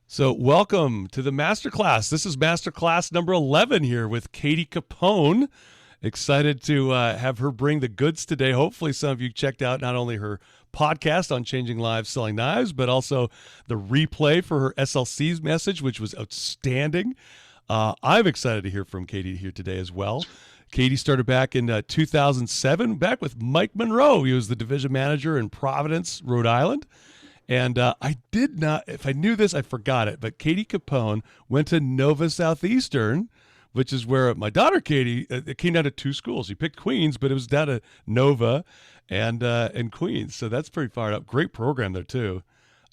So, welcome to the Masterclass. This is Masterclass number 11 here with Kattie Capone. Excited to have her bring the goods today. Hopefully, some of you checked out not only her podcast on changing lives selling knives, but also the replay for her SLC's message, which was outstanding. I'm excited to hear from Kattie here today as well. Kattie started back in 2007, back with Mike Monroe. He was the division manager in Providence, Rhode Island. And I did not, if I knew this, I forgot it. But Kattie Capone went to Nova Southeastern, which is where my daughter Katie, it came down to two schools. She picked Queens, but it was down to Nova and Queens. So that's pretty fired up. Great program there too.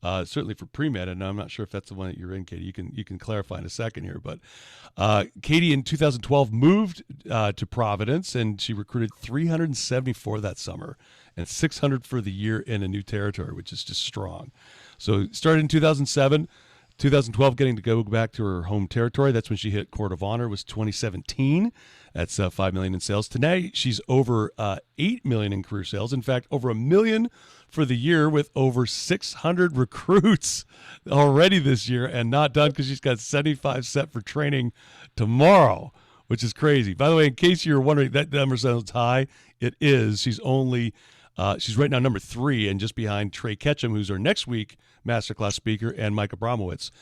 Certainly for pre-med, and I'm not sure if that's the one that you're in, Katie. You can clarify in a second here, but Katie in 2012 moved to Providence, and she recruited 374 that summer and 600 for the year in a new territory, which is just strong. So started in 2007. 2012 getting to go back to her home territory. That's when she hit Court of Honor, was 2017. That's $5 million in sales. Today, she's over $8 million in career sales. In fact, over $1 million for the year with over 600 recruits already this year, and not done because she's got 75 set for training tomorrow, which is crazy. By the way, in case you're wondering, that number sounds high. It is. She's right now number 3 and just behind Trey Ketchum, who's our next week Masterclass speaker, and Mike Abramowitz.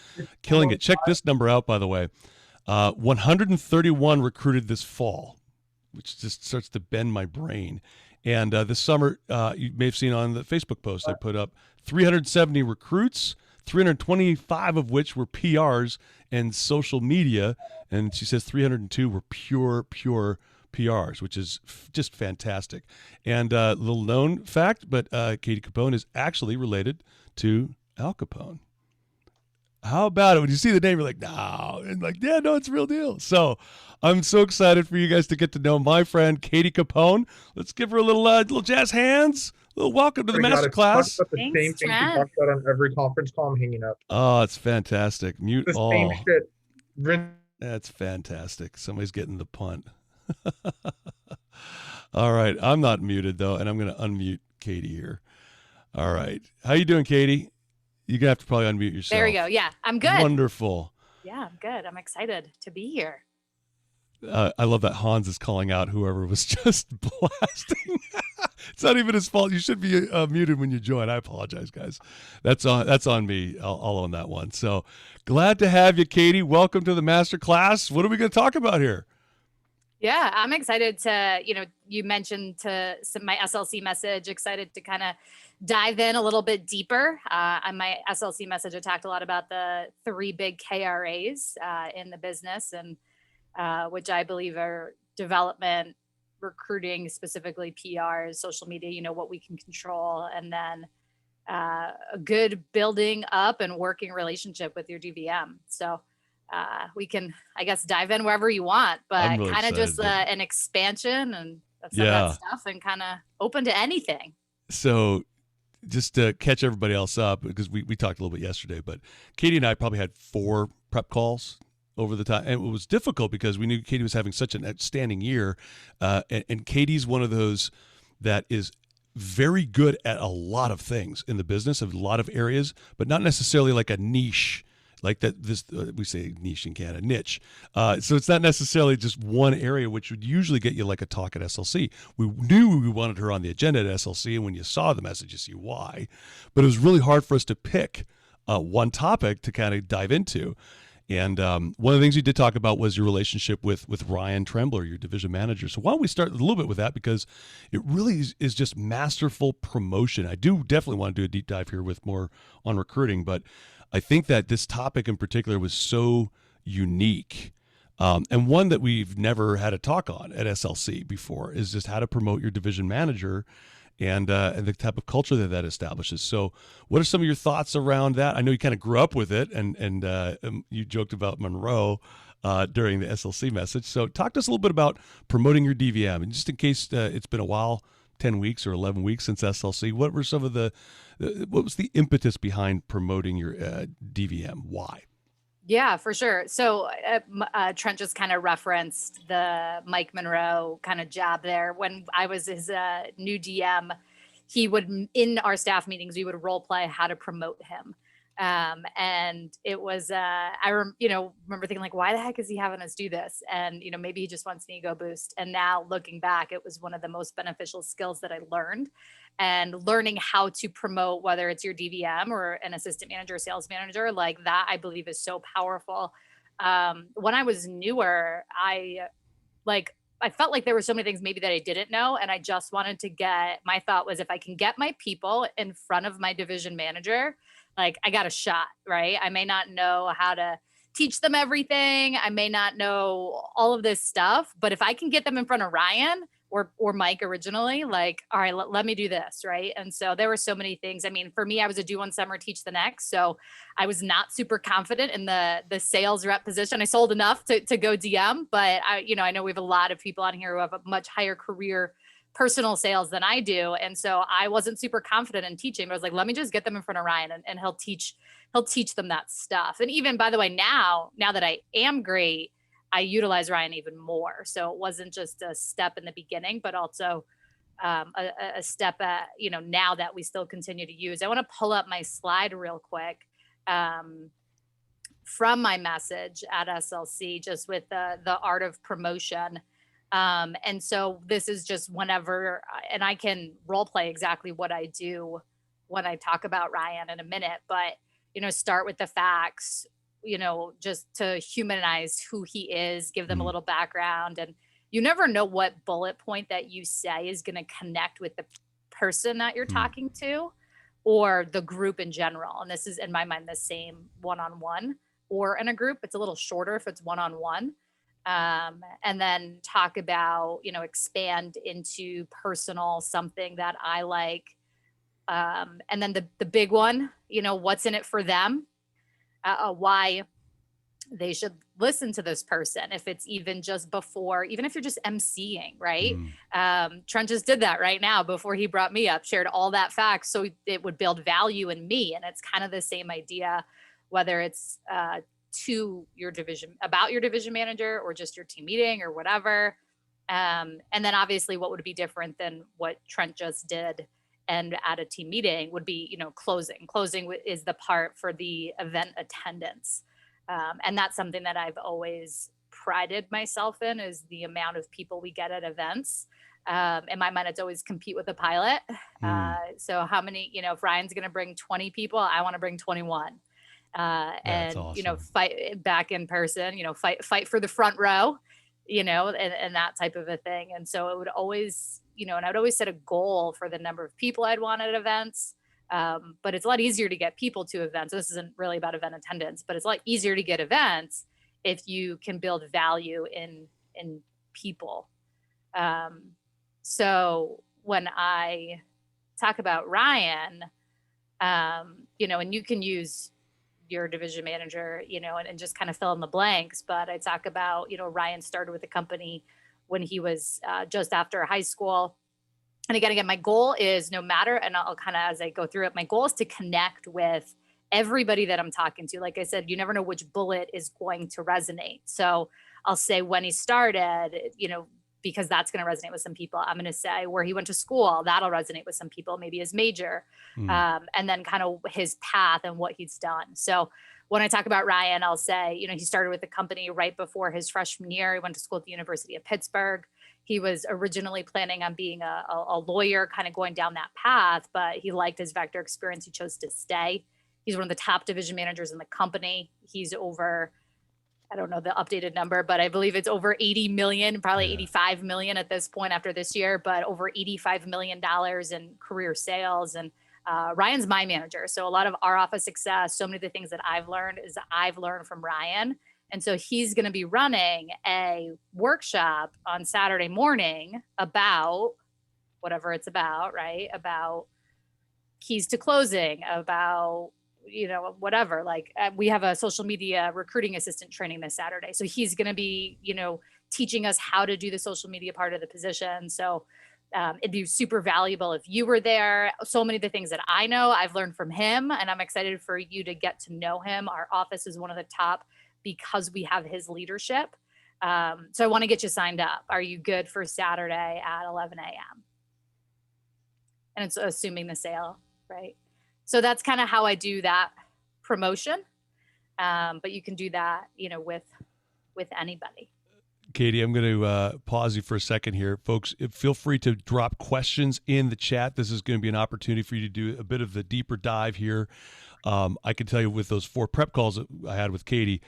Killing it. Check this number out, by the way. 131 recruited this fall, which just starts to bend my brain. And this summer, you may have seen on the Facebook post, I put up 370 recruits, 325 of which were PRs and social media. And she says 302 were pure PRs, which is just fantastic. And a little known fact, but Kattie Capone is actually related to Al Capone. How about it? When you see the name, you're like, no. And like, yeah, no, it's a real deal. So I'm so excited for you guys to get to know my friend, Kattie Capone. Let's give her a little jazz hands. A little welcome to the Masterclass. About the same Thanks, thing she Trent. talks about on every conference call. I'm hanging up. Oh, it's fantastic. Mute The all. same shit. That's fantastic. Somebody's getting the punt. All right. I'm not muted, though, and I'm going to unmute Kattie here. All right. How you doing, Kattie? You're going to have to probably unmute yourself. There we go. Yeah, I'm good. Wonderful. Yeah, I'm good. I'm excited to be here. I love that Hans is calling out whoever was just blasting. It's not even his fault. You should be muted when you join. I apologize, guys. That's on me. I'll own that one. So glad to have you, Kattie. Welcome to the Masterclass. What are we going to talk about here? Yeah, I'm excited to, you mentioned my SLC message, excited to kind of dive in a little bit deeper. On my SLC message, I talked a lot about the 3 big KRAs in the business, and which I believe are development, recruiting, specifically PRs, social media, what we can control, and then a good building up and working relationship with your DVM. So we can, I guess, dive in wherever you want, but really kind of just excited, an expansion and of some of that stuff, and kind of open to anything. So just to catch everybody else up, because we talked a little bit yesterday, but Kattie and I probably had 4 prep calls over the time. And it was difficult because we knew Kattie was having such an outstanding year. And Katie's one of those that is very good at a lot of things in the business, of a lot of areas, but not necessarily like a niche. Like that, we say niche in Canada, niche. So it's not necessarily just one area, which would usually get you like a talk at SLC. We knew we wanted her on the agenda at SLC, and when you saw the message, you see why. But it was really hard for us to pick one topic to kind of dive into. And one of the things you did talk about was your relationship with Ryan Trembler, your division manager. So why don't we start a little bit with that, because it really is just masterful promotion. I do definitely want to do a deep dive here with more on recruiting, but I think that this topic in particular was so unique, and one that we've never had a talk on at SLC before, is just how to promote your division manager and the type of culture that establishes. So what are some of your thoughts around that? I know you kind of grew up with it, and you joked about Monroe during the SLC message. So talk to us a little bit about promoting your DVM. And just in case it's been a while, 10 weeks or 11 weeks since SLC, what were some of what was the impetus behind promoting your DVM? Why? Yeah, for sure. So Trent just kind of referenced the Mike Monroe kind of job there. When I was his new DM, he would, in our staff meetings, we would role play how to promote him. And it was, remember thinking like, why the heck is he having us do this? And, maybe he just wants an ego boost. And now looking back, it was one of the most beneficial skills that I learned, and learning how to promote, whether it's your DVM or an assistant manager or sales manager, like that, I believe is so powerful. When I was newer, I felt like there were so many things maybe that I didn't know. And I just wanted to my thought was, if I can get my people in front of my division manager, like I got a shot, right? I may not know how to teach them everything. I may not know all of this stuff, but if I can get them in front of Ryan or Mike originally, like, all right, let me do this. Right. And so there were so many things. I mean, for me, I was a do one summer, teach the next. So I was not super confident in the sales rep position. I sold enough to go DM, but I know we have a lot of people on here who have a much higher career personal sales than I do. And so I wasn't super confident in teaching, but I was like, let me just get them in front of Ryan, and he'll teach them that stuff. And even, by the way, now that I am great, I utilize Ryan even more. So it wasn't just a step in the beginning, but also a step at, now that we still continue to use. I want to pull up my slide real quick from my message at SLC, just with the art of promotion. And so this is just whenever, and I can role play exactly what I do when I talk about Ryan in a minute, but, start with the facts, just to humanize who he is, give them a little background. And you never know what bullet point that you say is going to connect with the person that you're talking to, or the group in general. And this is, in my mind, the same one-on-one or in a group. It's a little shorter if it's one-on-one. And then talk about, expand into personal, something that I like. And then the big one, what's in it for them, why they should listen to this person. If it's even just before, even if you're just emceeing, right? Trent just did that right now before he brought me up, shared all that facts. So it would build value in me. And it's kind of the same idea, whether it's, to your division, about your division manager, or just your team meeting or whatever. And then obviously what would be different than what Trent just did and at a team meeting would be, closing. Closing is the part for the event attendance. And that's something that I've always prided myself in, is the amount of people we get at events. In my mind, it's always compete with the pilot. So how many, if Ryan's going to bring 20 people, I want to bring 21. And, awesome. Fight back in person, fight for the front row, and that type of a thing. And so it would always, and I'd always set a goal for the number of people I'd want at events. But it's a lot easier to get people to events. This isn't really about event attendance, but it's a lot easier to get events if you can build value in people. So when I talk about Ryan, and you can use your division manager, and just kind of fill in the blanks. But I talk about, Ryan started with the company when he was just after high school. And again, my goal is, no matter, and I'll kind of, as I go through it, my goal is to connect with everybody that I'm talking to. Like I said, you never know which bullet is going to resonate. So I'll say when he started, because that's going to resonate with some people. I'm going to say where he went to school, that'll resonate with some people, maybe his major, and then kind of his path and what he's done. So when I talk about Ryan, I'll say, he started with the company right before his freshman year. He went to school at the University of Pittsburgh. He was originally planning on being a lawyer, kind of going down that path, but he liked his Vector experience. He chose to stay. He's one of the top division managers in the company. He's over, I don't know the updated number, but I believe it's over 80 million, probably 85 million at this point after this year, but over $85 million in career sales. And Ryan's my manager. So a lot of our office success, so many of the things that I've learned from Ryan. And so he's going to be running a workshop on Saturday morning about whatever it's about, right? About keys to closing, about, whatever. Like we have a social media recruiting assistant training this Saturday. So he's going to be, teaching us how to do the social media part of the position. So it'd be super valuable if you were there. So many of the things that I know, I've learned from him, and I'm excited for you to get to know him. Our office is one of the top because we have his leadership. So I want to get you signed up. Are you good for Saturday at 11 a.m.? And it's assuming the sale, right? So that's kind of how I do that promotion. But you can do that, with anybody. Katie, I'm going to pause you for a second here. Folks, feel free to drop questions in the chat. This is going to be an opportunity for you to do a bit of the deeper dive here. I can tell you with those 4 prep calls that I had with Katie,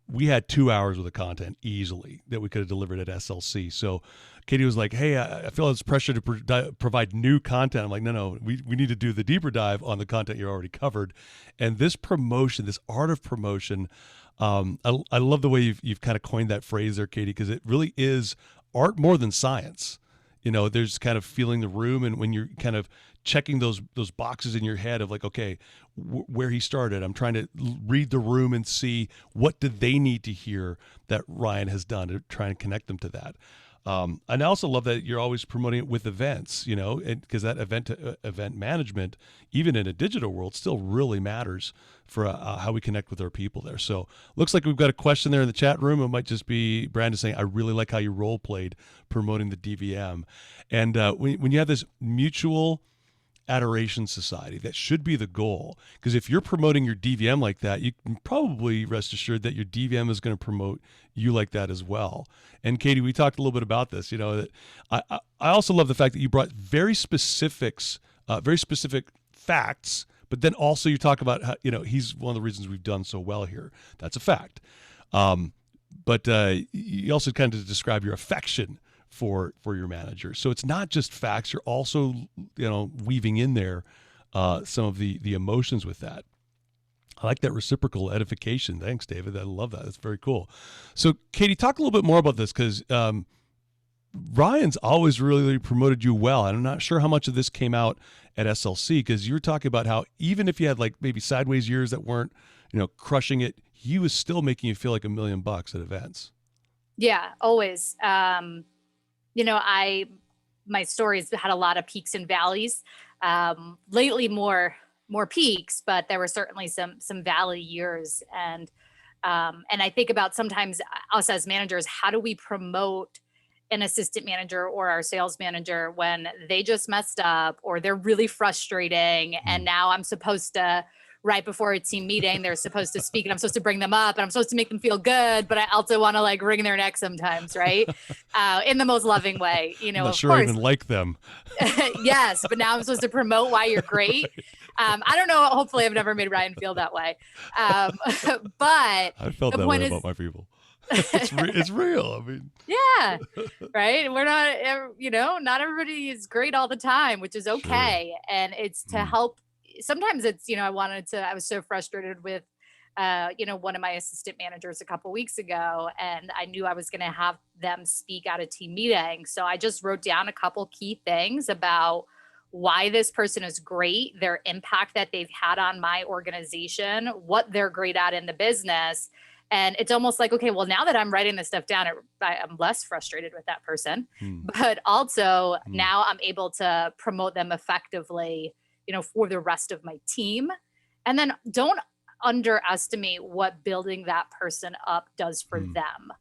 we had 2 hours worth of content easily that we could have delivered at SLC. So Katie was like, hey, I feel this pressure to provide new content. I'm like, no, we need to do the deeper dive on the content you already covered. And this promotion, this art of promotion, I love the way you've kind of coined that phrase there, Katie, because it really is art more than science. There's kind of feeling the room, and when you're kind of checking those boxes in your head of like, okay, where he started, I'm trying to read the room and see what do they need to hear that Ryan has done to try and connect them to that. And I also love that you're always promoting it with events, because that event management, even in a digital world, still really matters for how we connect with our people there. So looks like we've got a question there in the chat room. It might just be Brandon saying, I really like how you role played promoting the DVM. And when you have this mutual adoration society, that should be the goal, because if you're promoting your DVM like that, you can probably rest assured that your DVM is going to promote you like that as well. And Katie, we talked a little bit about this, that I also love the fact that you brought very specific facts, but then also you talk about how, he's one of the reasons we've done so well here. That's a fact. But you also kind of describe your affection for your manager. So it's not just facts. You're also, weaving in there some of the emotions with that. I like that reciprocal edification. Thanks, David. I love that. That's very cool. So Katie, talk a little bit more about this, because Ryan's always really promoted you well. And I'm not sure how much of this came out at SLC, because you were talking about how even if you had like maybe sideways years that weren't, crushing it, he was still making you feel like $1 million at events. Yeah, always. My stories had a lot of peaks and valleys. Lately more peaks, but there were certainly some valley years. And I think about sometimes us as managers, how do we promote an assistant manager or our sales manager when they just messed up or they're really frustrating, and now I'm supposed to, right before a team meeting, they're supposed to speak and I'm supposed to bring them up and I'm supposed to make them feel good, but I also want to like wring their neck sometimes, right? In the most loving way, I'm not of sure course. I even like them. Yes, but now I'm supposed to promote why you're great. I don't know. Hopefully I've never made Ryan feel that way. But I felt that way about my people. It's real. I mean, yeah, right. We're not, not everybody is great all the time, which is okay. Sure. And it's to help. Sometimes it's, I was so frustrated with, one of my assistant managers a couple weeks ago, and I knew I was going to have them speak at a team meeting. So I just wrote down a couple key things about why this person is great, their impact that they've had on my organization, what they're great at in the business. And it's almost like, okay, well, now that I'm writing this stuff down, I'm less frustrated with that person, but also now I'm able to promote them effectively, for the rest of my team. And then don't underestimate what building that person up does for them.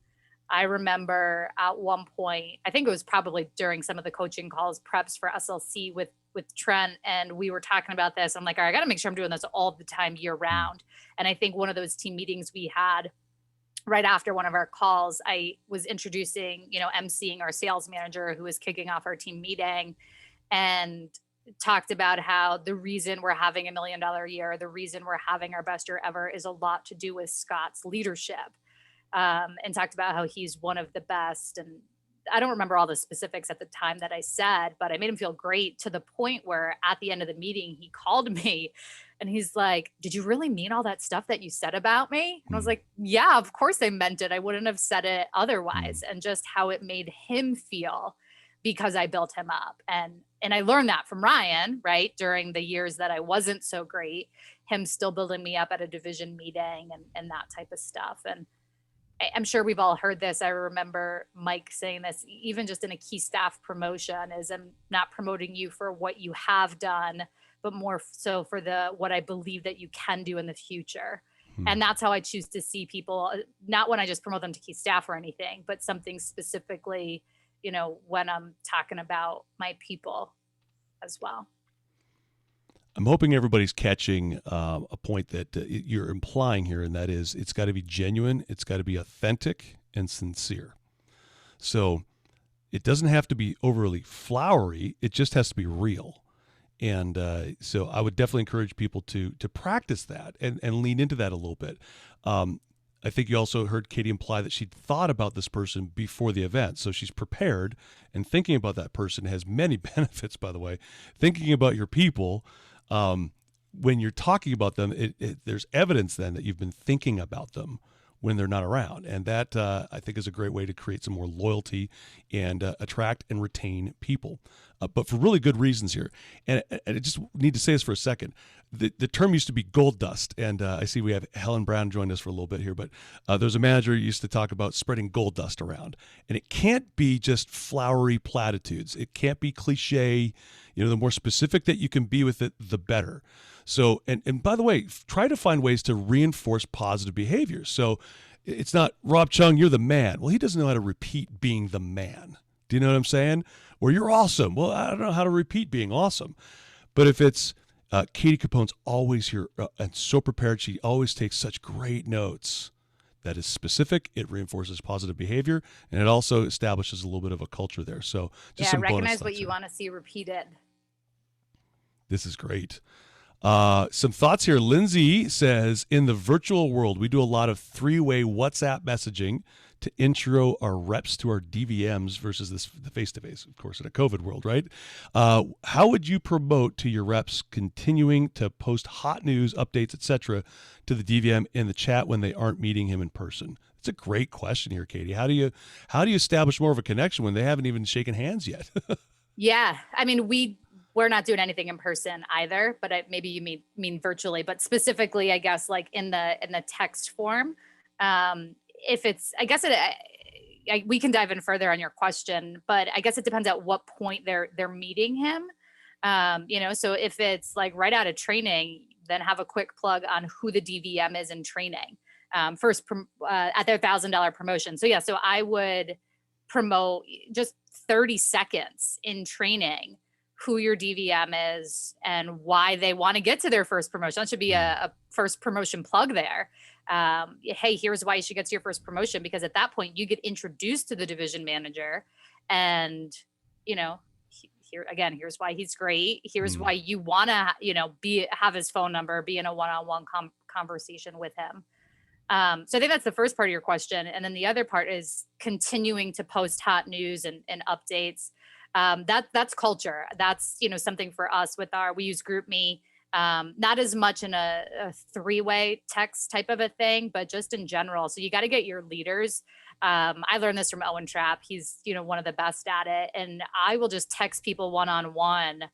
I remember at one point, I think it was probably during some of the coaching calls, preps for SLC with Trent, and we were talking about this. I'm like, all right, I got to make sure I'm doing this all the time, year round. And I think one of those team meetings we had right after one of our calls, I was introducing, emceeing our sales manager who was kicking off our team meeting, and talked about how the reason we're having $1 million year, the reason we're having our best year ever is a lot to do with Scott's leadership. And talked about how he's one of the best. And I don't remember all the specifics at the time that I said, but I made him feel great, to the point where at the end of the meeting, he called me and he's like, did you really mean all that stuff that you said about me? And I was like, yeah, of course I meant it. I wouldn't have said it otherwise. And just how it made him feel because I built him up. And I learned that from Ryan, right? During the years that I wasn't so great, him still building me up at a division meeting and that type of stuff. And I'm sure we've all heard this. I remember Mike saying this, even just in a key staff promotion, is I'm not promoting you for what you have done, but more so for what I believe that you can do in the future. And that's how I choose to see people, not when I just promote them to key staff or anything, but something specifically, when I'm talking about my people as well. I'm hoping everybody's catching a point that you're implying here, and that is it's got to be genuine, it's got to be authentic and sincere. So it doesn't have to be overly flowery, it just has to be real. And so I would definitely encourage people to practice that and lean into that a little bit. I think you also heard Katie imply that she'd thought about this person before the event. So she's prepared, and thinking about that person has many benefits, by the way. Thinking about your people, when you're talking about them, there's evidence then that you've been thinking about them when they're not around. And that, I think, is a great way to create some more loyalty and attract and retain people. But for really good reasons here. And I just need to say this for a second. The term used to be gold dust. And I see we have Helen Brown joined us for a little bit here. But there's a manager who used to talk about spreading gold dust around. And it can't be just flowery platitudes. It can't be cliche. The more specific that you can be with it, the better. So, and by the way, try to find ways to reinforce positive behavior. So it's not, Rob Chung, you're the man. Well, he doesn't know how to repeat being the man. Do you know what I'm saying? Or you're awesome. Well, I don't know how to repeat being awesome. But if it's Katie Capone's always here and so prepared, she always takes such great notes. That is specific. It reinforces positive behavior, and it also establishes a little bit of a culture there. So just some bonus recognize thoughts what you here. want to see repeated. This is great. Some thoughts here. Lindsay says, in the virtual world, we do a lot of three-way WhatsApp messaging to intro our reps to our DVMs versus the face-to-face, of course, in a COVID world, right? How would you promote to your reps continuing to post hot news, updates, etc., to the DVM in the chat when they aren't meeting him in person? It's a great question here, Katie. How do you establish more of a connection when they haven't even shaken hands yet? Yeah, I mean, we're not doing anything in person either, but maybe you mean virtually, but specifically, I guess, like in the text form. If it's, I guess we can dive in further on your question, but I guess it depends at what point they're meeting him. So if it's like right out of training, then have a quick plug on who the DVM is in training. First at their $1,000 promotion. So yeah, so I would promote just 30 seconds in training who your DVM is and why they want to get to their first promotion. That should be a first promotion plug there. Hey, here's why you should get to your first promotion, because at that point you get introduced to the division manager, and here's why he's great. Here's why you want to have his phone number, be in a one-on-one conversation with him. So I think that's the first part of your question, and then the other part is continuing to post hot news and updates. That's culture. That's something for us we use GroupMe. Not as much in a three-way text type of a thing, but just in general. So you got to get your leaders. I learned this from Owen Trapp. He's, one of the best at it. And I will just text people one-on-one.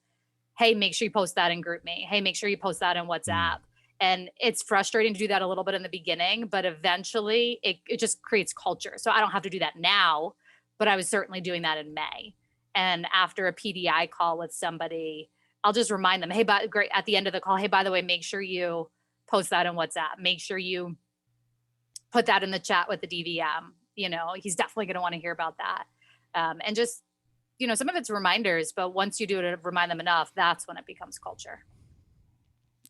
Hey, make sure you post that in GroupMe. Hey, make sure you post that in WhatsApp. And it's frustrating to do that a little bit in the beginning, but eventually it just creates culture. So I don't have to do that now, but I was certainly doing that in May. And after a PDI call with somebody, I'll just remind them, hey, great, at the end of the call, hey, by the way, make sure you post that in WhatsApp. Make sure you put that in the chat with the DVM. He's definitely going to want to hear about that. And just, some of it's reminders, but once you do it to remind them enough, that's when it becomes culture.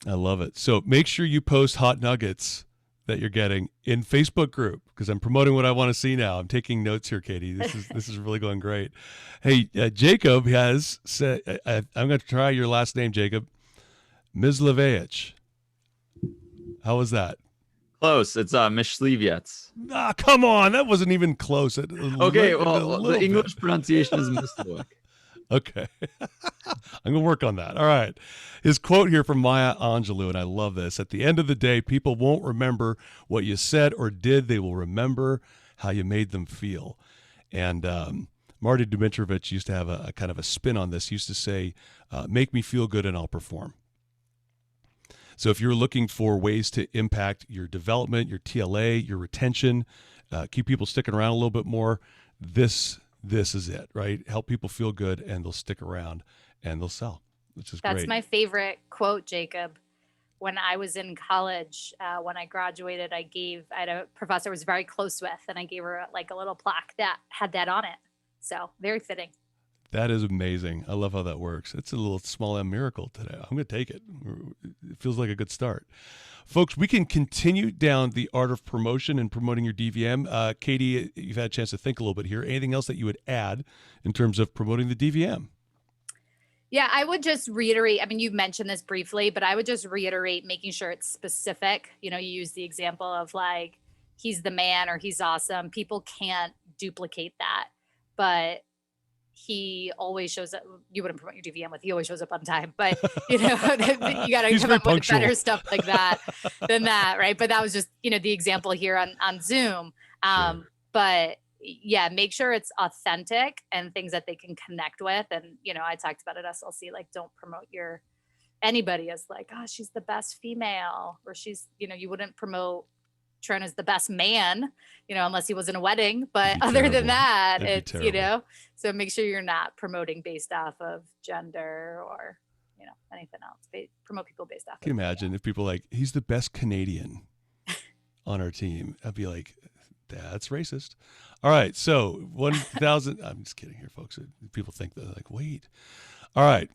I love it. So make sure you post hot nuggets that you're getting in Facebook group, because I'm promoting what I want to see now. I'm taking notes here, Katie. This is really going great. Hey, Jacob has said, I'm going to try your last name, Jacob. Mizleveich. How was that? Close. It's Mishleviets. Ah, come on. That wasn't even close. Okay, well, the English pronunciation is Mistwick. Okay. I'm going to work on that. All right. His quote here from Maya Angelou, and I love this. At the end of the day, people won't remember what you said or did. They will remember how you made them feel. And Marty Dimitrovich used to have a kind of a spin on this. He used to say, make me feel good and I'll perform. So if you're looking for ways to impact your development, your TLA, your retention, keep people sticking around a little bit more, this is it, right? Help people feel good and they'll stick around and they'll sell, which is great. That's my favorite quote, Jacob. When I was in college, when I graduated, I had a professor I was very close with, and I gave her like a little plaque that had that on it. So very fitting. That is amazing. I love how that works. It's a little small M miracle today. I'm going to take it. It feels like a good start. Folks, we can continue down the art of promotion and promoting your DVM. Katie, you've had a chance to think a little bit here. Anything else that you would add in terms of promoting the DVM? Yeah, I would just reiterate. I mean, you've mentioned this briefly, but I would just reiterate making sure it's specific. You know, you use the example of like, he's the man or he's awesome. People can't duplicate that, but he always shows up. You wouldn't promote your DVM with, he always shows up on time, but you know, you got to come up with better stuff like that than that. Right. But that was just, you know, the example here on Zoom. Sure. But yeah, make sure it's authentic and things that they can connect with. And, you know, I talked about at SLC, like, don't promote anybody as like, oh, she's the best female, or she's, you know, you wouldn't promote Trent as the best man, you know, unless he was in a wedding. But other than that, it's, you know, so make sure you're not promoting based off of gender or, you know, anything else. Promote people based off. Can you imagine if people like, he's the best Canadian on our team? I'd be like, that's racist. All right. So 1,000, I'm just kidding here, folks. People think they're like, wait. All right.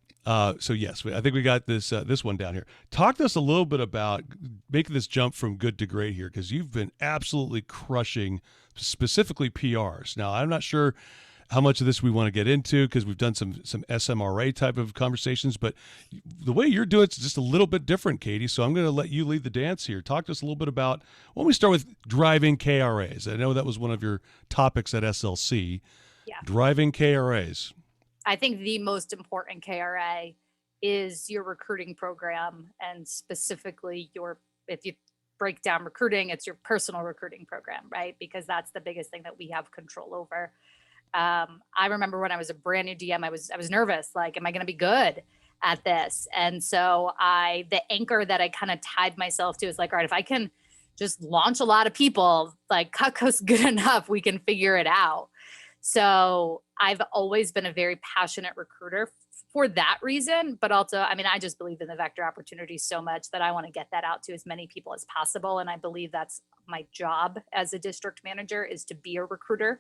So yes, I think we got this one down here. Talk to us a little bit about making this jump from good to great here, because you've been absolutely crushing specifically PRs. Now, I'm not sure how much of this we want to get into because we've done some SMRA type of conversations, but the way you're doing it's just a little bit different, Katie. So I'm going to let you lead the dance here. Talk to us a little bit about, why don't we start with driving KRAs? I know that was one of your topics at SLC. Yeah. Driving KRAs. I think the most important KRA is your recruiting program, and specifically if you break down recruiting, it's your personal recruiting program, right? Because that's the biggest thing that we have control over. I remember when I was a brand new DM, I was nervous, like, am I going to be good at this? And so the anchor that I kind of tied myself to is like, all right, if I can just launch a lot of people, like Cutco's good enough, we can figure it out. So I've always been a very passionate recruiter for that reason, but also, I mean, I just believe in the vector opportunity so much that I want to get that out to as many people as possible. And I believe that's my job as a district manager, is to be a recruiter,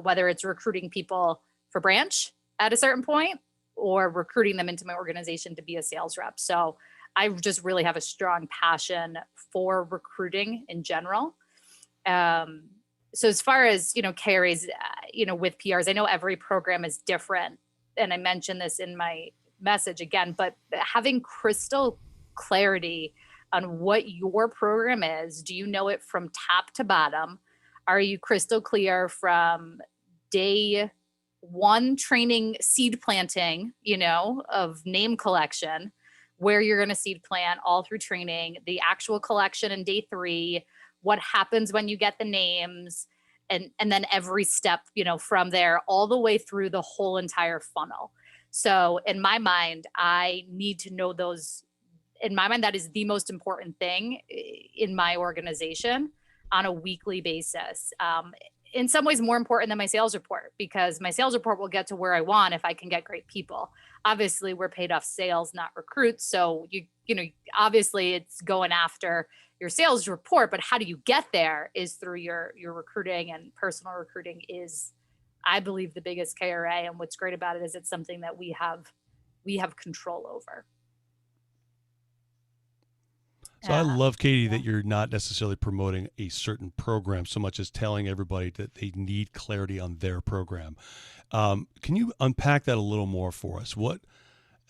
whether it's recruiting people for branch at a certain point or recruiting them into my organization to be a sales rep. So I just really have a strong passion for recruiting in general. So as far as, you know, carries, you know, with PRs, I know every program is different. And I mentioned this in my message again, but having crystal clarity on what your program is. Do you know it from top to bottom? Are you crystal clear from day one training, seed planting, you know, of name collection, where you're going to seed plant all through training, the actual collection in day 3, what happens when you get the names, and then every step, you know, from there all the way through the whole entire funnel. So in my mind, I need to know those. In my mind, that is the most important thing in my organization on a weekly basis. In some ways more important than my sales report, because my sales report will get to where I want if I can get great people. Obviously, we're paid off sales, not recruits. So you know, obviously it's going after your sales report, but how do you get there is through your recruiting, and personal recruiting is, I believe, the biggest KRA. And what's great about it is it's something that we have control over. So I love, Katie, that you're not necessarily promoting a certain program so much as telling everybody that they need clarity on their program. Can you unpack that a little more for us?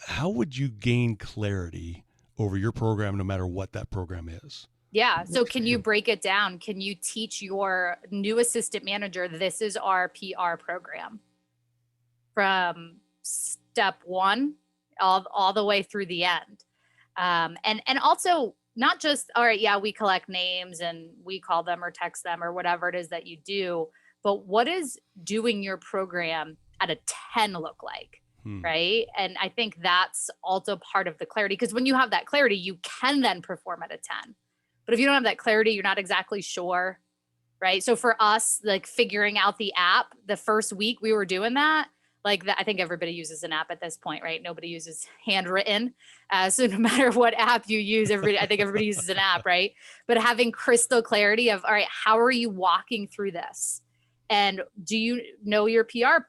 How would you gain clarity over your program, no matter what that program is? Yeah. So can you break it down? Can you teach your new assistant manager, this is our PR program from step 1 all the way through the end? And also, not just, all right, yeah, we collect names and we call them or text them or whatever it is that you do, but what is doing your program at a 10 look like? Right. And I think that's also part of the clarity, because when you have that clarity, you can then perform at a 10. But if you don't have that clarity, you're not exactly sure. Right. So for us, like figuring out the app, the first week we were doing that, like that, I think everybody uses an app at this point, right? Nobody uses handwritten. So no matter what app you use, I think everybody uses an app, right? But having crystal clarity of, all right, how are you walking through this? And do you know your PR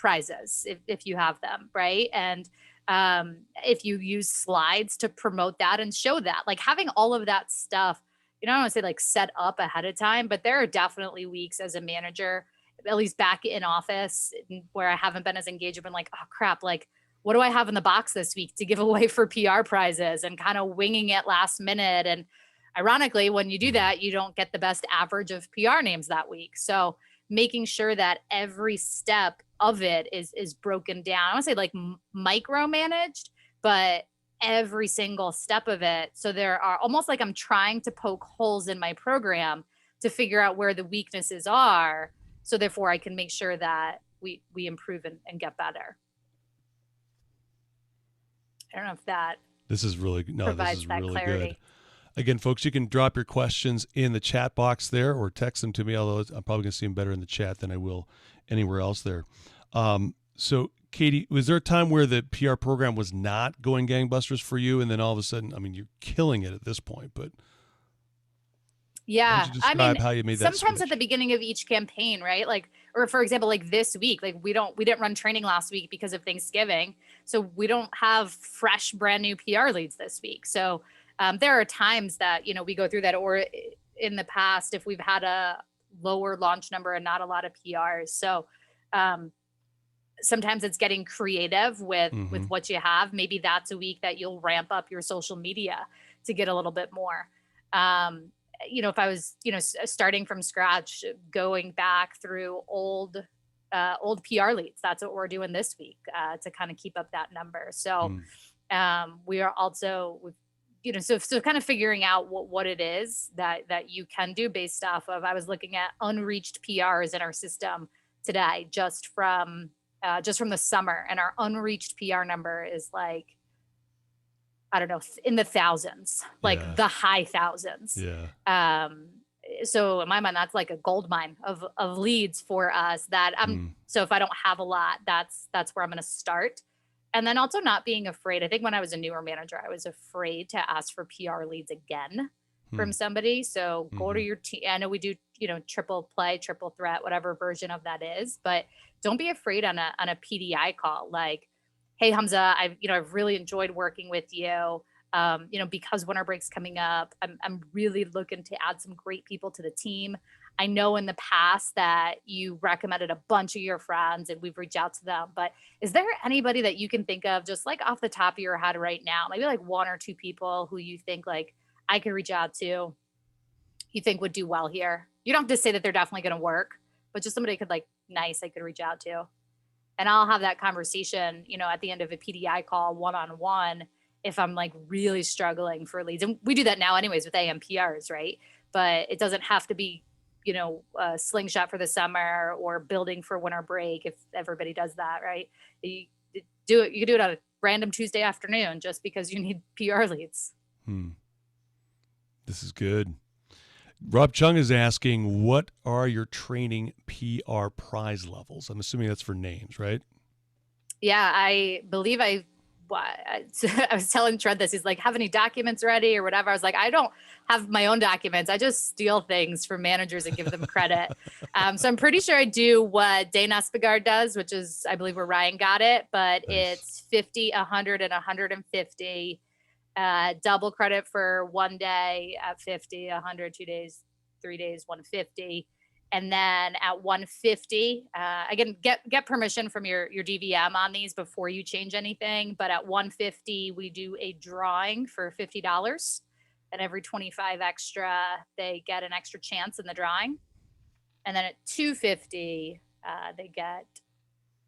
prizes if you have them, right? And if you use slides to promote that and show that, like having all of that stuff, I don't want to say like set up ahead of time, but there are definitely weeks as a manager, at least back in office, where I haven't been as engaged. I've been like, oh crap, like what do I have in the box this week to give away for PR prizes, and kind of winging it last minute. And ironically, when you do that, you don't get the best average of PR names that week. So making sure that every step of it is broken down. I want to say like micromanaged, but every single step of it. So there are almost like I'm trying to poke holes in my program to figure out where the weaknesses are. So therefore I can make sure that we improve and get better. I don't know if that this is really provides this is that really clarity. good. Again, folks, you can drop your questions in the chat box there or text them to me, although I'm probably going to see them better in the chat than I will anywhere else there. So, Katie, was there a time where the PR program was not going gangbusters for you, and then all of a sudden, I mean, you're killing it at this point, but yeah, why don't you describe how you made that sometimes switch? at the beginning of each campaign, right? Like, or for example, like this week, like we didn't run training last week because of Thanksgiving. So we don't have fresh, brand new PR leads this week. So there are times that, we go through that, or in the past, if we've had a lower launch number and not a lot of PRs. So sometimes it's getting creative with what you have. Maybe that's a week that you'll ramp up your social media to get a little bit more. If I was, starting from scratch, going back through old PR leads, that's what we're doing this week to kind of keep up that number. So we are also, so kind of figuring out what it is that you can do based off of, I was looking at unreached PRs in our system today, just from the summer, and our unreached PR number is like, I don't know, in the thousands, like the high thousands. Yeah. So in my mind, that's like a gold mine of leads for us that so if I don't have a lot, that's where I'm going to start. And then also not being afraid. I think when I was a newer manager, I was afraid to ask for PR leads again from somebody. So go to your team. I know we do, triple play, triple threat, whatever version of that is, but don't be afraid on a PDI call. Like, hey, Hamza, I've really enjoyed working with you. Because winter break's coming up, I'm really looking to add some great people to the team. I know in the past that you recommended a bunch of your friends and we've reached out to them, but is there anybody that you can think of just like off the top of your head right now, maybe like one or two people who you think like I could reach out to, you think would do well here? You don't have to say that they're definitely going to work, but just somebody I could reach out to. And I'll have that conversation, at the end of a PDI call, one-on-one, if I'm like really struggling for leads. And we do that now anyways with AMPRs, right? But it doesn't have to be, a slingshot for the summer or building for winter break if everybody does that, right? You can do it on a random Tuesday afternoon just because you need PR leads. This is good. Rob Chung is asking, what are your training PR prize levels? I'm assuming that's for names, right? Yeah, I believe I was telling Trent this. He's like, have any documents ready or whatever? I was like, I don't have my own documents. I just steal things from managers and give them credit. So I'm pretty sure I do what Dane Espigard does, which is, I believe, where Ryan got it, but nice. It's 50, 100, and 150. Double credit for 1 day at 50, 100, 2 days, 3 days, 150. And then at 150, again, get permission from your DVM on these before you change anything. But at 150, we do a drawing for $50. And every 25 extra, they get an extra chance in the drawing. And then at 250, they get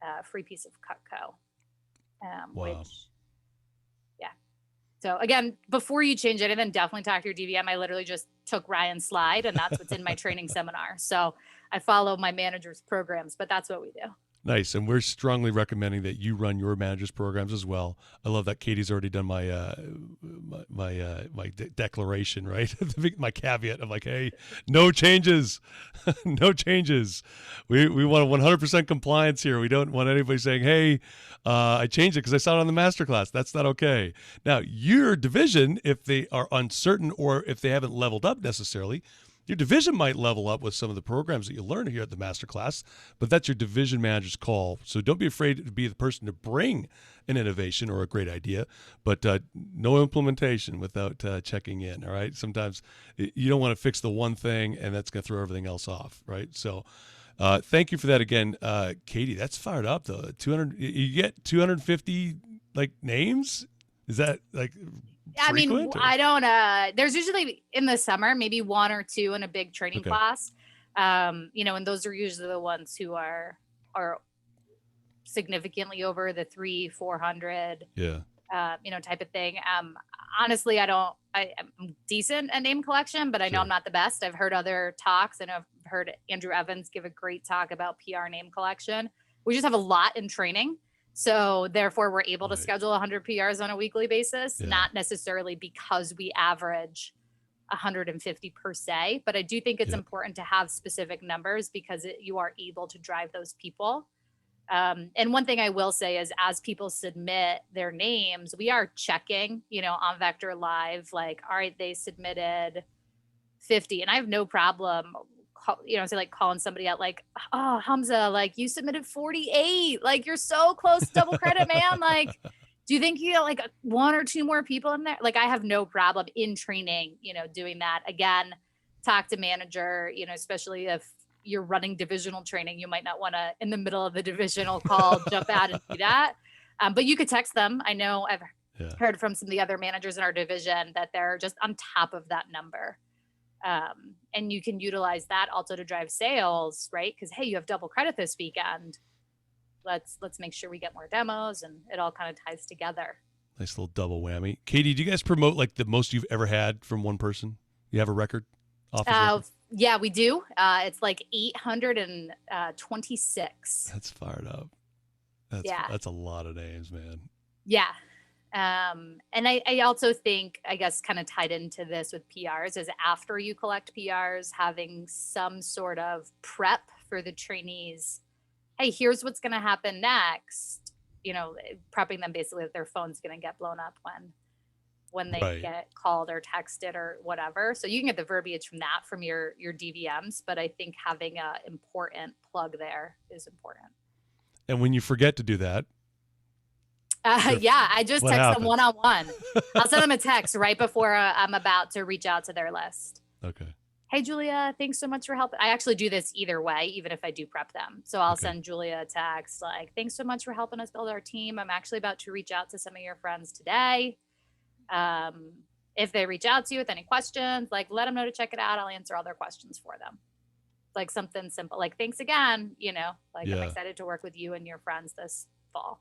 a free piece of Cutco. Wow. So again, before you change anything, definitely talk to your DVM. I literally just took Ryan's slide and that's what's in my training seminar. So I follow my manager's programs, but that's what we do. Nice. And we're strongly recommending that you run your manager's programs as well. I love that Katie's already done my my declaration, right? My caveat of like, hey, no changes, no changes. We want 100% compliance here. We don't want anybody saying, hey, I changed it because I saw it on the Masterclass. That's not okay. Now, your division, if they are uncertain or if they haven't leveled up necessarily, Your division might level up with some of the programs that you learn here at the Masterclass, but that's your division manager's call. So don't be afraid to be the person to bring an innovation or a great idea, but no implementation without checking in, all right? Sometimes you don't want to fix the one thing, and that's going to throw everything else off, right? So thank you for that again, Katie. That's fired up, though. 200, you get 250, like, names? Is that, like... I mean, frequent, or? I don't, there's usually in the summer, maybe 1 or 2 in a big training Okay. class. You know, and those are usually the ones who are significantly over the 300-400, Yeah. you know, type of thing. Honestly, I'm decent at name collection, but I know Sure. I'm not the best. I've heard other talks, and I've heard Andrew Evans give a great talk about PR name collection. We just have a lot in training. So therefore we're able to Right. schedule 100 PRs on a weekly basis, Yeah. not necessarily because we average 150 per se, but I do think it's Yep. important to have specific numbers because you are able to drive those people. And one thing I will say is as people submit their names, we are checking, you know, on Vector Live, like, all right, they submitted 50, and I have no problem you know, say like calling somebody out like, oh, Hamza, like you submitted 48, like you're so close to double credit, man. Like, do you think you got like 1 or 2 more people in there? Like, I have no problem in training, you know, doing that. Again, talk to manager, you know, especially if you're running divisional training, you might not want to in the middle of the divisional call jump out and do that. But you could text them. I know I've heard from some of the other managers in our division that they're just on top of that number. And you can utilize that also to drive sales, right? Because hey, you have double credit this weekend. Let's make sure we get more demos, and it all kind of ties together. Nice little double whammy. Katie, do you guys promote like the most you've ever had from one person? You have a record? Office record? Yeah, we do. It's like 826. That's fired up. That's a lot of names, man. Yeah. And I also think, I guess, kind of tied into this with PRs is after you collect PRs, having some sort of prep for the trainees. Hey, here's what's going to happen next. You know, prepping them basically that their phone's going to get blown up when they Right. get called or texted or whatever. So you can get the verbiage from that from your DVMs, but I think having a important plug there is important. And when you forget to do that, yeah, I just what text happens? them one-on-one. I'll send them a text right before I'm about to reach out to their list. Okay. Hey, Julia, thanks so much for helping. I actually do this either way, even if I do prep them. So I'll send Julia a text like, thanks so much for helping us build our team. I'm actually about to reach out to some of your friends today. If they reach out to you with any questions, like let them know to check it out. I'll answer all their questions for them. Like something simple, like thanks again, you know, like I'm excited to work with you and your friends this fall.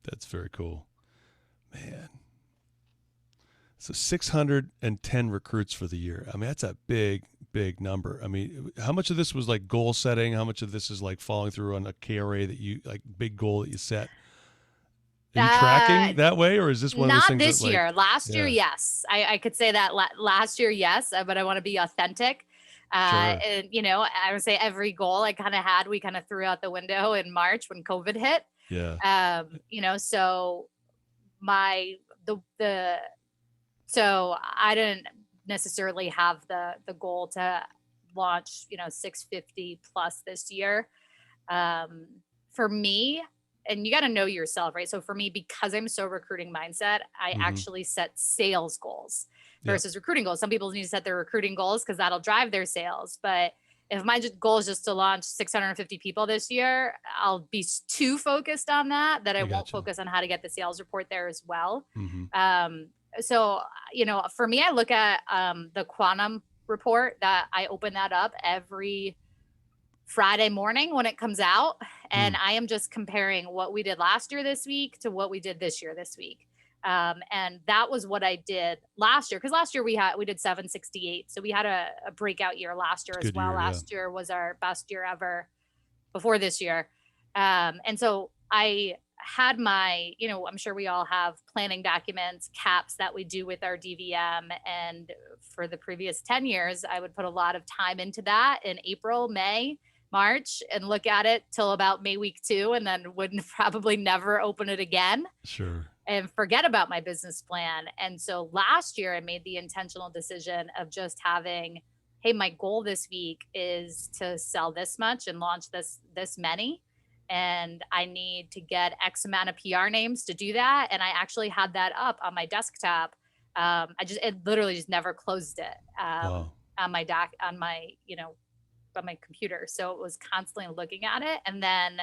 That's very cool, man. So 610 recruits for the year. I mean, that's a big, big number. I mean, how much of this was like goal setting? How much of this is like following through on a KRA that you like big goal that you set? Are you tracking that way, or is this one of those things? Not this that, like, year. Last year, yes. I could say that last year, yes, but I want to be authentic. And, you know, I would say every goal I kind of had, we kind of threw out the window in March when COVID hit. Yeah. You know, so so I didn't necessarily have the goal to launch, you know, 650 plus this year. For me, and you got to know yourself, right? So for me, because I'm so recruiting mindset, I actually set sales goals versus recruiting goals. Some people need to set their recruiting goals because that'll drive their sales. But if my goal is just to launch 650 people this year, I'll be too focused on that I won't focus on how to get the sales report there as well. So, you know, for me, I look at the Quantum report that I open that up every Friday morning when it comes out. And I am just comparing what we did last year this week to what we did this year this week. And that was what I did last year. Cause last year we did 768. So we had a breakout year last year as well. Year, last year was our best year ever before this year. And so I had my, you know, I'm sure we all have planning documents, caps that we do with our DVM. And for the previous 10 years, I would put a lot of time into that in April, May, March, and look at it till about May week 2, and then would probably never open it again. Sure. and forget about my business plan. And so last year I made the intentional decision of just having, hey, my goal this week is to sell this much and launch this many. And I need to get X amount of PR names to do that. And I actually had that up on my desktop. It literally just never closed it Wow. on my doc, on my, on my computer. So it was constantly looking at it. And then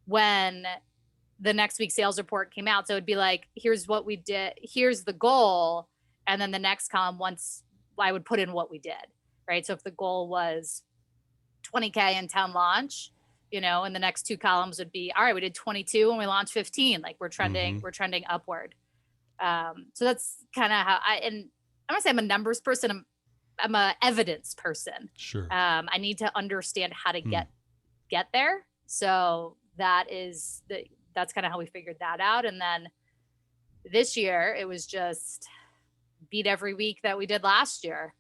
when the next week's sales report came out, so it'd be like, here's what we did, here's the goal. And then the next column, once I would put in what we did, right? So if the goal was 20K in town launch, and the next two columns would be, all right, we did 22 and we launched 15. Like we're trending upward. So that's kind of how and I'm gonna say I'm a numbers person. I'm a evidence person. Sure. I need to understand how to get there. So that's kind of how we figured that out. And then this year it was just beat every week that we did last year.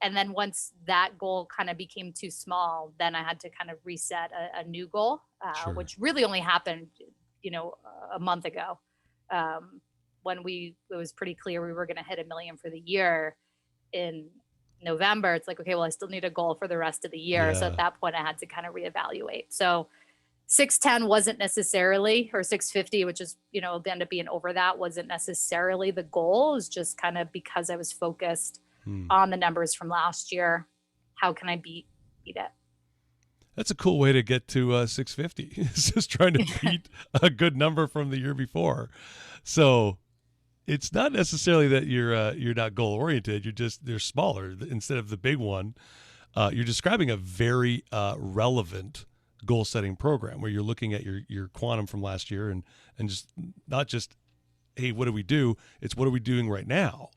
And then once that goal kind of became too small, then I had to kind of reset a new goal, Sure. which really only happened, a month ago. When it was pretty clear we were going to hit 1 million for the year in November. It's like, okay, well, I still need a goal for the rest of the year. So Yeah. at that point I had to kind of reevaluate. So 610 wasn't necessarily, or 650, which is, it'll end up being over that, wasn't necessarily the goal. It was just kind of because I was focused on the numbers from last year. How can I beat it? That's a cool way to get to 650. It's just trying to beat a good number from the year before. So it's not necessarily that you're not goal oriented. They're smaller instead of the big one. You're describing a very relevant goal setting program where you're looking at your quantum from last year and just not just, hey, what do we do? It's what are we doing right now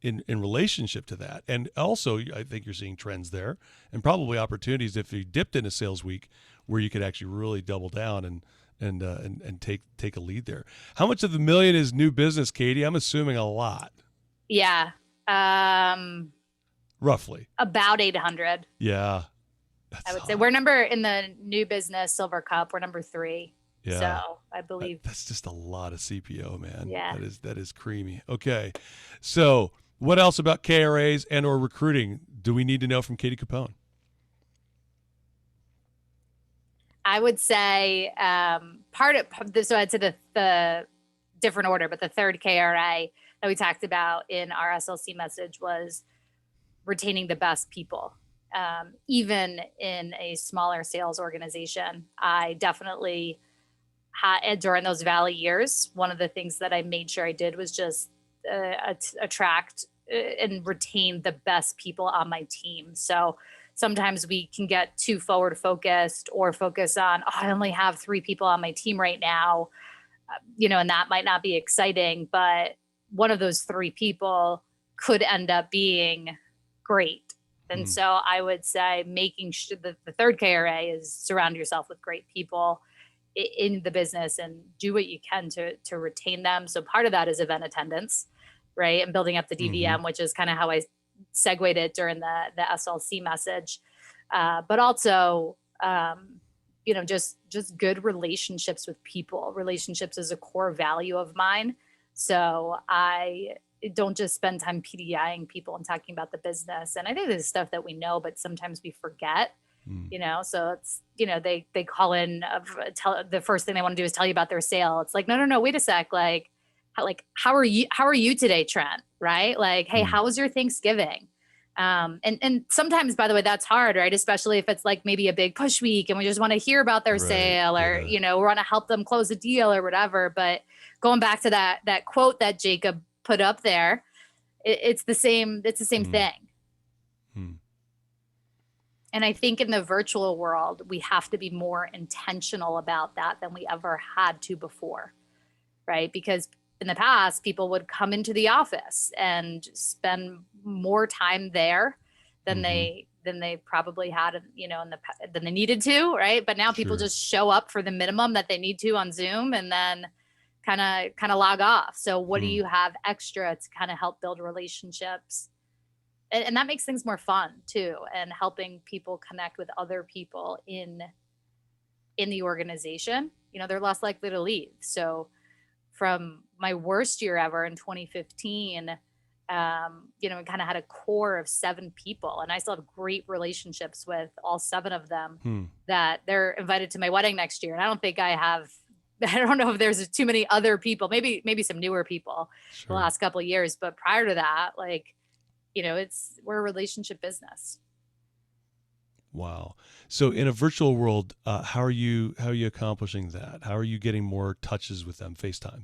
in relationship to that. And also, I think you're seeing trends there and probably opportunities if you dipped in a sales week where you could actually really double down and take a lead there. How much of the million is new business, Katie? I'm assuming a lot. Yeah. Roughly. About 800. Yeah. I would say we're in the new business Silver Cup. We're number 3. Yeah. So I believe that's just a lot of CPO, man. Yeah. That is creamy. Okay. So what else about KRAs and or recruiting do we need to know from Katie Capone? I would say so I'd say the different order, but the third KRA that we talked about in our SLC message was retaining the best people. Even in a smaller sales organization, I definitely had, during those valley years, one of the things that I made sure I did was just attract and retain the best people on my team. So sometimes we can get too forward focused or focus on, I only have 3 people on my team right now, and that might not be exciting, but one of those 3 people could end up being great. And so I would say making sure that the third KRA is surround yourself with great people in the business and do what you can to retain them. So part of that is event attendance, right? And building up the DVM, which is kind of how I segued it during the SLC message. But also, just good relationships with people. Relationships is a core value of mine. So I don't just spend time PDIing people and talking about the business. And I think there's stuff that we know, but sometimes we forget. So it's, they call in, the first thing they want to do is tell you about their sale. It's like, no, wait a sec. How are you today, Trent? Right? Like, hey, how was your Thanksgiving? And sometimes, by the way, that's hard, right? Especially if it's like maybe a big push week and we just want to hear about their sale or, we want to help them close a deal or whatever. But going back to that quote that Jacob put up there, it's the same thing. And I think in the virtual world, we have to be more intentional about that than we ever had to before, right? Because in the past, people would come into the office and spend more time there than they probably had, than they needed to, right? But now people just show up for the minimum that they need to on Zoom and then kind of log off. So what do you have extra to kind of help build relationships? And that makes things more fun too, and helping people connect with other people in the organization. They're less likely to leave. So from my worst year ever in 2015, we kind of had a core of 7 people, and I still have great relationships with all 7 of them that they're invited to my wedding next year. And I don't think I don't know if there's too many other people, maybe some newer people the last couple of years, but prior to that, like, we're a relationship business. Wow. So in a virtual world, how are you accomplishing that? How are you getting more touches with them? FaceTime.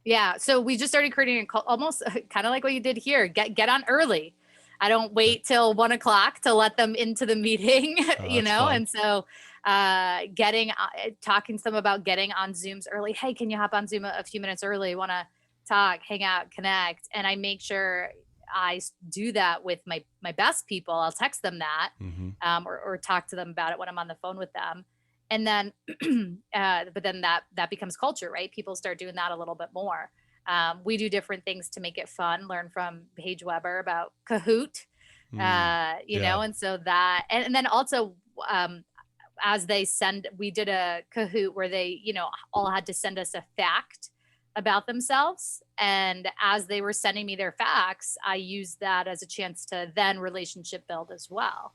Yeah. So we just started creating almost kind of like what you did here. Get on early. I don't wait till 1 o'clock to let them into the meeting, fun. And so talking to them about getting on Zooms early. Hey, can you hop on Zoom a few minutes early? Want to talk, hang out, connect. And I make sure I do that with my best people. I'll text them that or talk to them about it when I'm on the phone with them. And then, but then that becomes culture, right? People start doing that a little bit more. We do different things to make it fun. Learn from Paige Weber about Kahoot, and so that, and then also, as we did a Kahoot where they, all had to send us a fact about themselves. And as they were sending me their facts, I used that as a chance to then relationship build as well.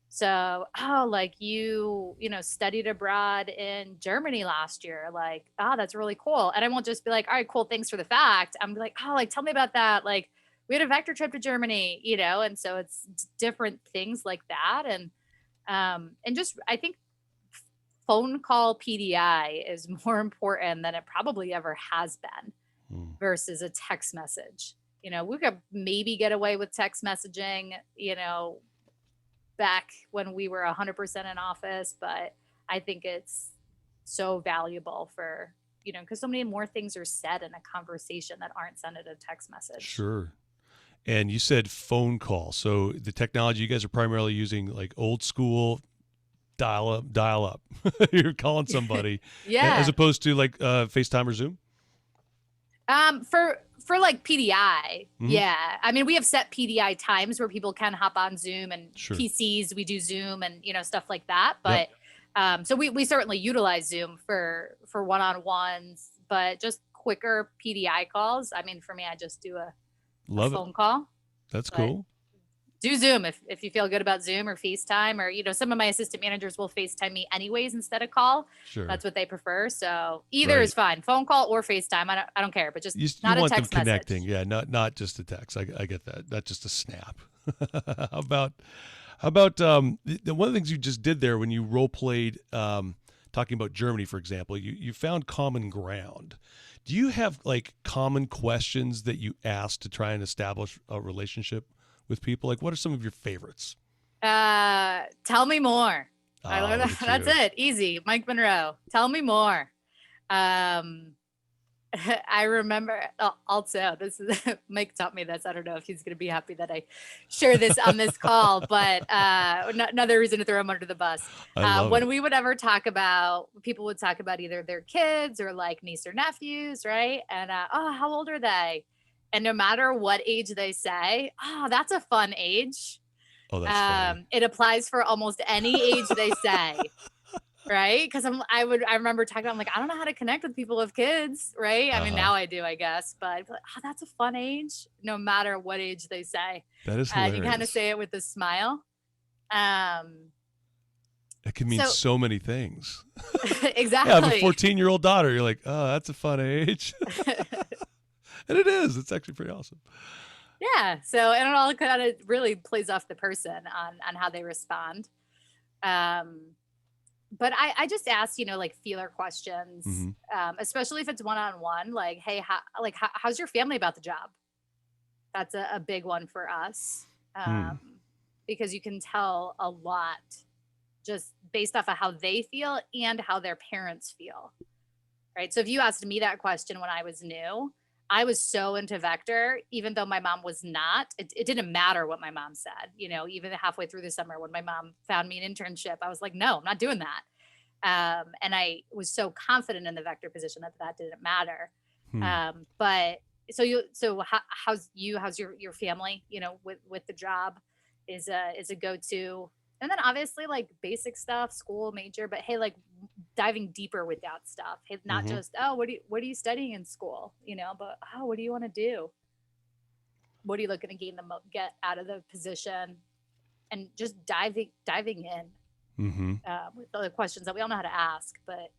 So, like you studied abroad in Germany last year, like, that's really cool. And I won't just be like, all right, cool, thanks for the fact. I'm like, like, tell me about that. Like, we had a vector trip to Germany, and so it's different things like that. And just, I think phone call PDI is more important than it probably ever has been versus a text message. We could maybe get away with text messaging, back when we were 100% in office, but I think it's so valuable for, because so many more things are said in a conversation that aren't sent in a text message. Sure. And you said phone call. So the technology you guys are primarily using, like old school dial up. You're calling somebody as opposed to like FaceTime or Zoom? For like PDI, yeah. I mean, we have set PDI times where people can hop on Zoom, and PCs, we do Zoom and, stuff like that. But so we certainly utilize Zoom for one-on-ones, but just quicker PDI calls. I mean, for me, I just do a phone call. That's cool. Do Zoom if you feel good about Zoom or FaceTime, or, some of my assistant managers will FaceTime me anyways instead of call. Sure. That's what they prefer. So either is fine, phone call or FaceTime. I don't care, but just not you a want text them connecting. message. Yeah, not just a text. I get that. Not just a snap. How about one of the things you just did there when you role played, talking about Germany, for example, you found common ground. Do you have like common questions that you ask to try and establish a relationship with people? Like, what are some of your favorites? Tell me more. I learned that. That's it. Easy. Mike Monroe. Tell me more. I remember also, this is Mike taught me this. I don't know if he's going to be happy that I share this on this call, but another reason to throw him under the bus. When we would ever people would talk about either their kids or like niece or nephews, right? And how old are they? And no matter what age they say, that's a fun age. Oh, that's funny. It applies for almost any age they say. Right. Because I remember talking, I'm like, I don't know how to connect with people with kids. Right. I mean, now I do, I guess. But I'd be like, that's a fun age, no matter what age they say. That is hilarious. You kind of say it with a smile. It can mean so many things. Exactly. Yeah, I have a 14-year-old daughter. You're like, that's a fun age. And it is. It's actually pretty awesome. Yeah. So, and it all kind of really plays off the person on how they respond. But I just ask, like feeler questions, especially if it's one-on-one, like, hey, how's your family about the job? That's a big one for us, because you can tell a lot just based off of how they feel and how their parents feel, right? So if you asked me that question when I was new, I was so into vector, even though my mom was not. It didn't matter what my mom said. Even halfway through the summer when my mom found me an internship, I was like, no, I'm not doing that. And I was so confident in the vector position that didn't matter. But how's your family, with the job is a go-to. And then obviously like basic stuff, school major, but hey, like diving deeper with that stuff. Hey, not just, oh, what are you studying in school? You know, but oh, what do you want to do? What are you looking to get out of the position? And just diving in with the questions that we all know how to ask, but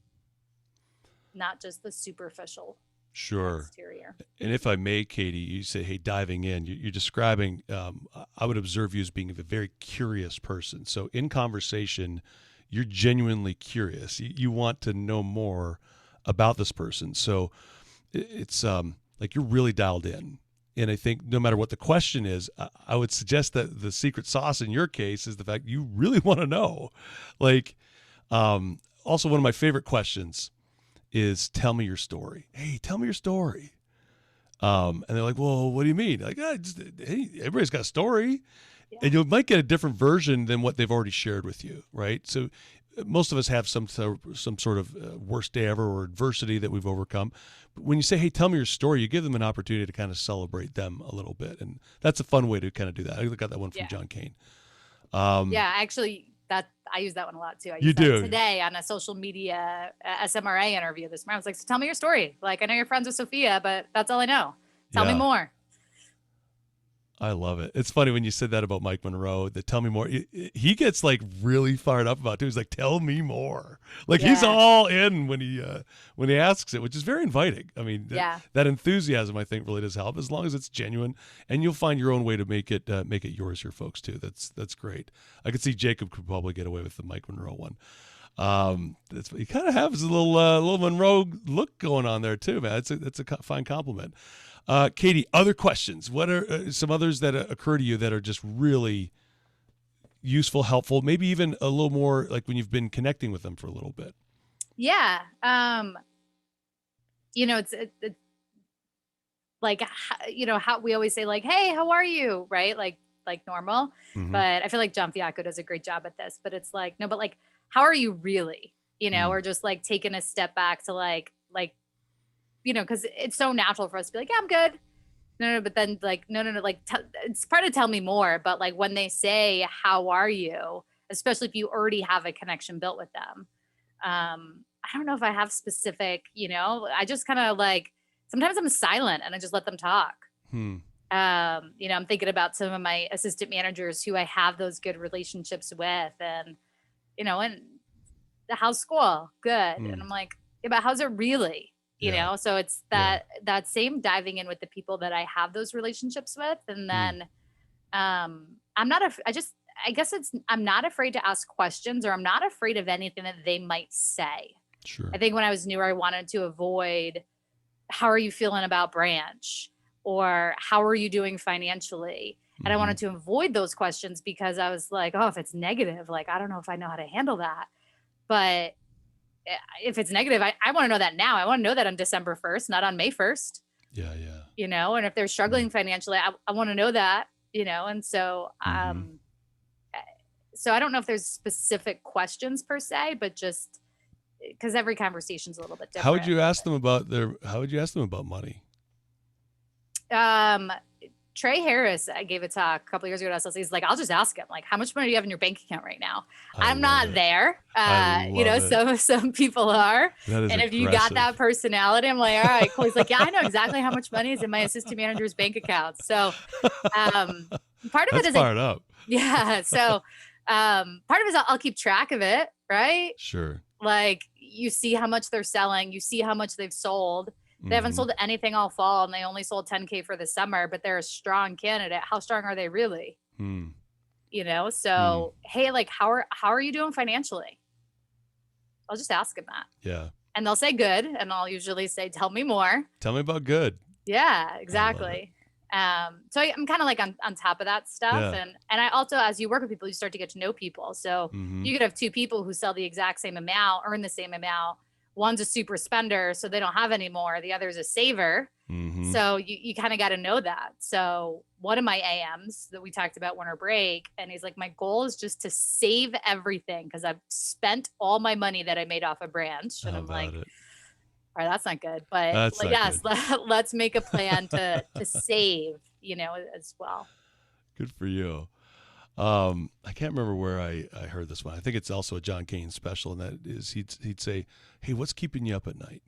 not just the superficial. Sure. Exterior. And if I may, Katie, you say, hey, diving in, you're describing, I would observe you as being a very curious person. So in conversation, you're genuinely curious. You want to know more about this person. So it's like you're really dialed in. And I think no matter what the question is, I would suggest that the secret sauce in your case is the fact you really want to know. Like, also one of my favorite questions is tell me your story. Hey, tell me your story. And they're like, well, what do you mean? Like, hey, everybody's got a story. Yeah. And you might get a different version than what they've already shared with you, right? So most of us have some sort of worst day ever or adversity that we've overcome. But when you say, hey, tell me your story, you give them an opportunity to kind of celebrate them a little bit. And that's a fun way to kind of do that. I got that one from John Kane. Actually, I use that one a lot too. I use that today on a social media SMRA interview this morning. I was like, so tell me your story. Like, I know you're friends with Sophia, but that's all I know. Tell me more. I love it. It's funny when you said that about Mike Monroe, that tell me more. He gets like really fired up about it too. He's like, tell me more. Like he's all in when he asks it, which is very inviting. I mean, that enthusiasm I think really does help as long as it's genuine, and you'll find your own way to make it yours here, folks too. That's great. I could see Jacob could probably get away with the Mike Monroe one. He kind of has a little Monroe look going on there too, man. It's a fine compliment. Katie, other questions? What are some others that occur to you that are just really useful, helpful, maybe even a little more like when you've been connecting with them for a little bit? Yeah. It's like, how we always say like, hey, how are you? Right. Like normal. But I feel like John Fiacco does a great job at this, but it's like, no, but like, how are you really? Or just like taking a step back to like, because it's so natural for us to be like, yeah, I'm good. No, but then like, no, like it's part of tell me more. But like when they say, how are you? Especially if you already have a connection built with them. I don't know if I have specific, I just kind of like, sometimes I'm silent and I just let them talk. I'm thinking about some of my assistant managers who I have those good relationships with and how's school? Good. And I'm like, yeah, but how's it really? So it's that same diving in with the people that I have those relationships with. And then I'm not afraid to ask questions, or I'm not afraid of anything that they might say. Sure. I think when I was newer, I wanted to avoid, how are you feeling about branch? Or how are you doing financially? And I wanted to avoid those questions because I was like, oh, if it's negative, like, I don't know if I know how to handle that. But if it's negative, I want to know that now. I want to know that on December 1st, not on May 1st. Yeah. And if they're struggling financially, I want to know that, and so, so I don't know if there's specific questions per se, but just because every conversation's a little bit different. How would you ask them about money? Trey Harris, I gave a talk a couple of years ago to SLC. He's like, I'll just ask him, like, how much money do you have in your bank account right now? I'm not there. Some people are. And if you got that personality, I'm like, all right, cool. He's like, yeah, I know exactly how much money is in my assistant manager's bank account. So part of it is fired up. Yeah. So part of it is I'll keep track of it, right? Sure. Like you see how much they're selling, you see how much they've sold. They haven't sold anything all fall, and they only sold 10K for the summer, but they're a strong candidate. How strong are they really? So, hey, like, how are you doing financially? I'll just ask them that. Yeah. And they'll say good, and I'll usually say, tell me more. Tell me about good. Yeah, exactly. So I'm kind of like on top of that stuff. And I also, as you work with people, you start to get to know people. So you could have two people who sell the exact same amount, earn the same amount. One's a super spender, so they don't have any more. The other's a saver. So you kind of got to know that. So one of my AMs that we talked about winter break, and he's like, my goal is just to save everything because I've spent all my money that I made off a branch. And I'm like, all right, that's not good. But let's make a plan to save, as well. Good for you. I can't remember where I heard this one. I think it's also a John Kane special, and that is he'd say, "Hey, what's keeping you up at night?"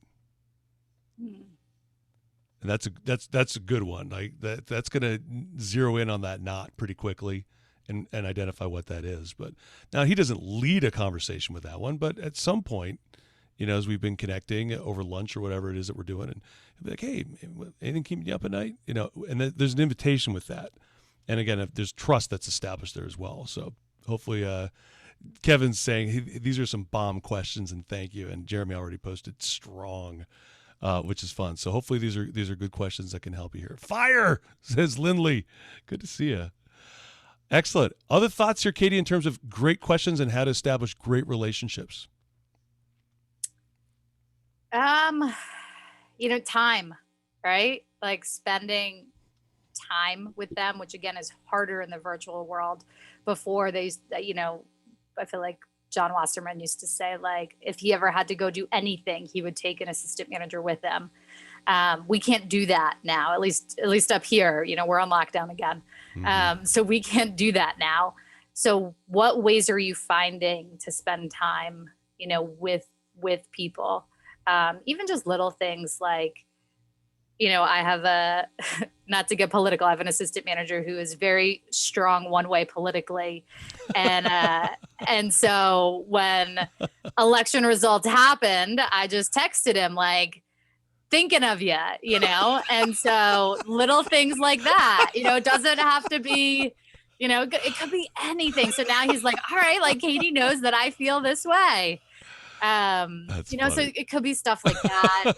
And that's a good one. Like that's gonna zero in on that knot pretty quickly, and identify what that is. But now he doesn't lead a conversation with that one, but at some point, as we've been connecting over lunch or whatever it is that we're doing, and he'll be like, "Hey, anything keeping you up at night?" And there's an invitation with that. And again, if there's trust that's established there as well. So hopefully, Kevin's saying these are some bomb questions, and thank you. And Jeremy already posted strong, which is fun. So hopefully these are good questions that can help you here. Fire, says Lindley. Good to see you. Excellent. Other thoughts here, Katie, in terms of great questions and how to establish great relationships? Time, right? Like spending time with them, which again is harder in the virtual world. Before they, I feel like John Wasserman used to say, like, if he ever had to go do anything, he would take an assistant manager with him. We can't do that now, at least up here, we're on lockdown again. So we can't do that now. So what ways are you finding to spend time, with people? Even just little things like, I have not to get political, I have an assistant manager who is very strong one way politically. And so when election results happened, I just texted him like, thinking of you, and so little things like that, it doesn't have to be, it could be anything. So now he's like, all right, like Katie knows that I feel this way. That's funny. So it could be stuff like that.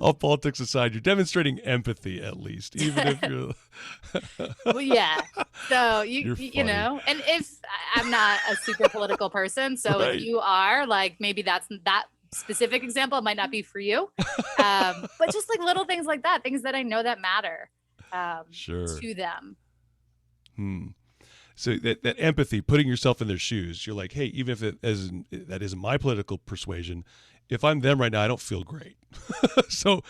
All politics aside, you're demonstrating empathy at least, even if you're. Well, yeah. So You're and if I'm not a super political person, so Right. if you are, like, maybe that specific example, it might not be for you. But just like little things like that, things that I know that matter Sure. to them. So that empathy, putting yourself in their shoes, you're like, hey, even if that isn't my political persuasion, if I'm them right now, I don't feel great. So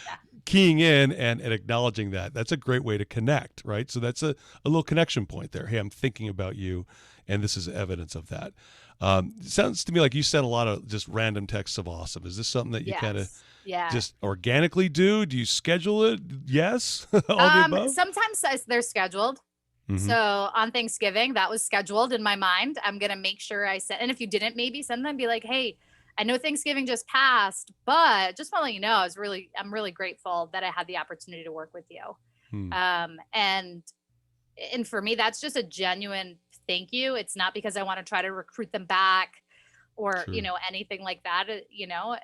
keying in and acknowledging that's a great way to connect, right? So that's a little connection point there. Hey, I'm thinking about you, and this is evidence of that. It sounds to me like you sent a lot of just random texts of awesome. Is this something that you kind of just organically do? Do you schedule it? Yes? All the above? Sometimes they're scheduled. So on Thanksgiving, that was scheduled in my mind. I'm going to make sure I send, and if you didn't, maybe send them, be like, hey, I know Thanksgiving just passed, but just want to let you know, I'm really grateful that I had the opportunity to work with you. And for me, that's just a genuine thank you. It's not because I want to try to recruit them back or, anything like that,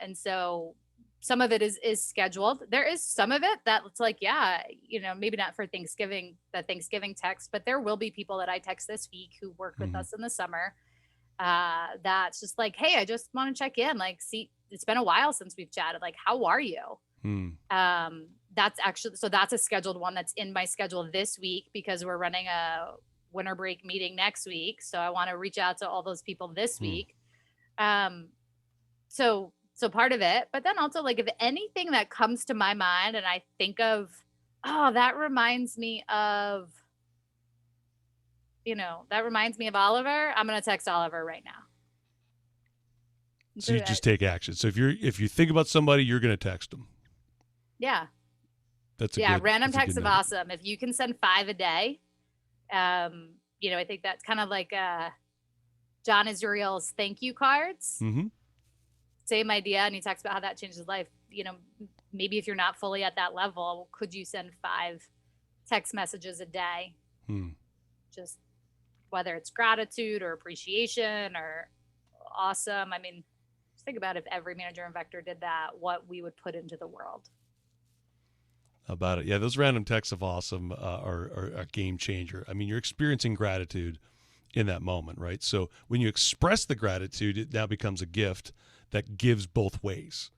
and so some of it is scheduled. There is some of it that's like, maybe not for Thanksgiving, the Thanksgiving text, but there will be people that I text this week who worked with us in the summer. That's just like, hey, I just want to check in. Like, see, it's been a while since we've chatted. Like, how are you? That's a scheduled one that's in my schedule this week because we're running a winter break meeting next week. So I want to reach out to all those people this week. So part of it, but then also like if anything that comes to my mind and I think of, that reminds me of Oliver, I'm going to text Oliver right now. So you just take action. So if you think about somebody, you're going to text them. Yeah. that's Random a texts good of note. awesome. If you can send 5 a day, I think that's kind of like John Israel's thank you cards. Same idea. And he talks about how that changes his life. Maybe if you're not fully at that level, could you send 5 text messages a day? Just whether it's gratitude or appreciation or awesome. I mean, just think about if every manager in Vector did that, what we would put into the world. About it. Yeah, those random texts of awesome are a game changer. I mean, you're experiencing gratitude in that moment, right? So when you express the gratitude, it now becomes a gift that gives both ways.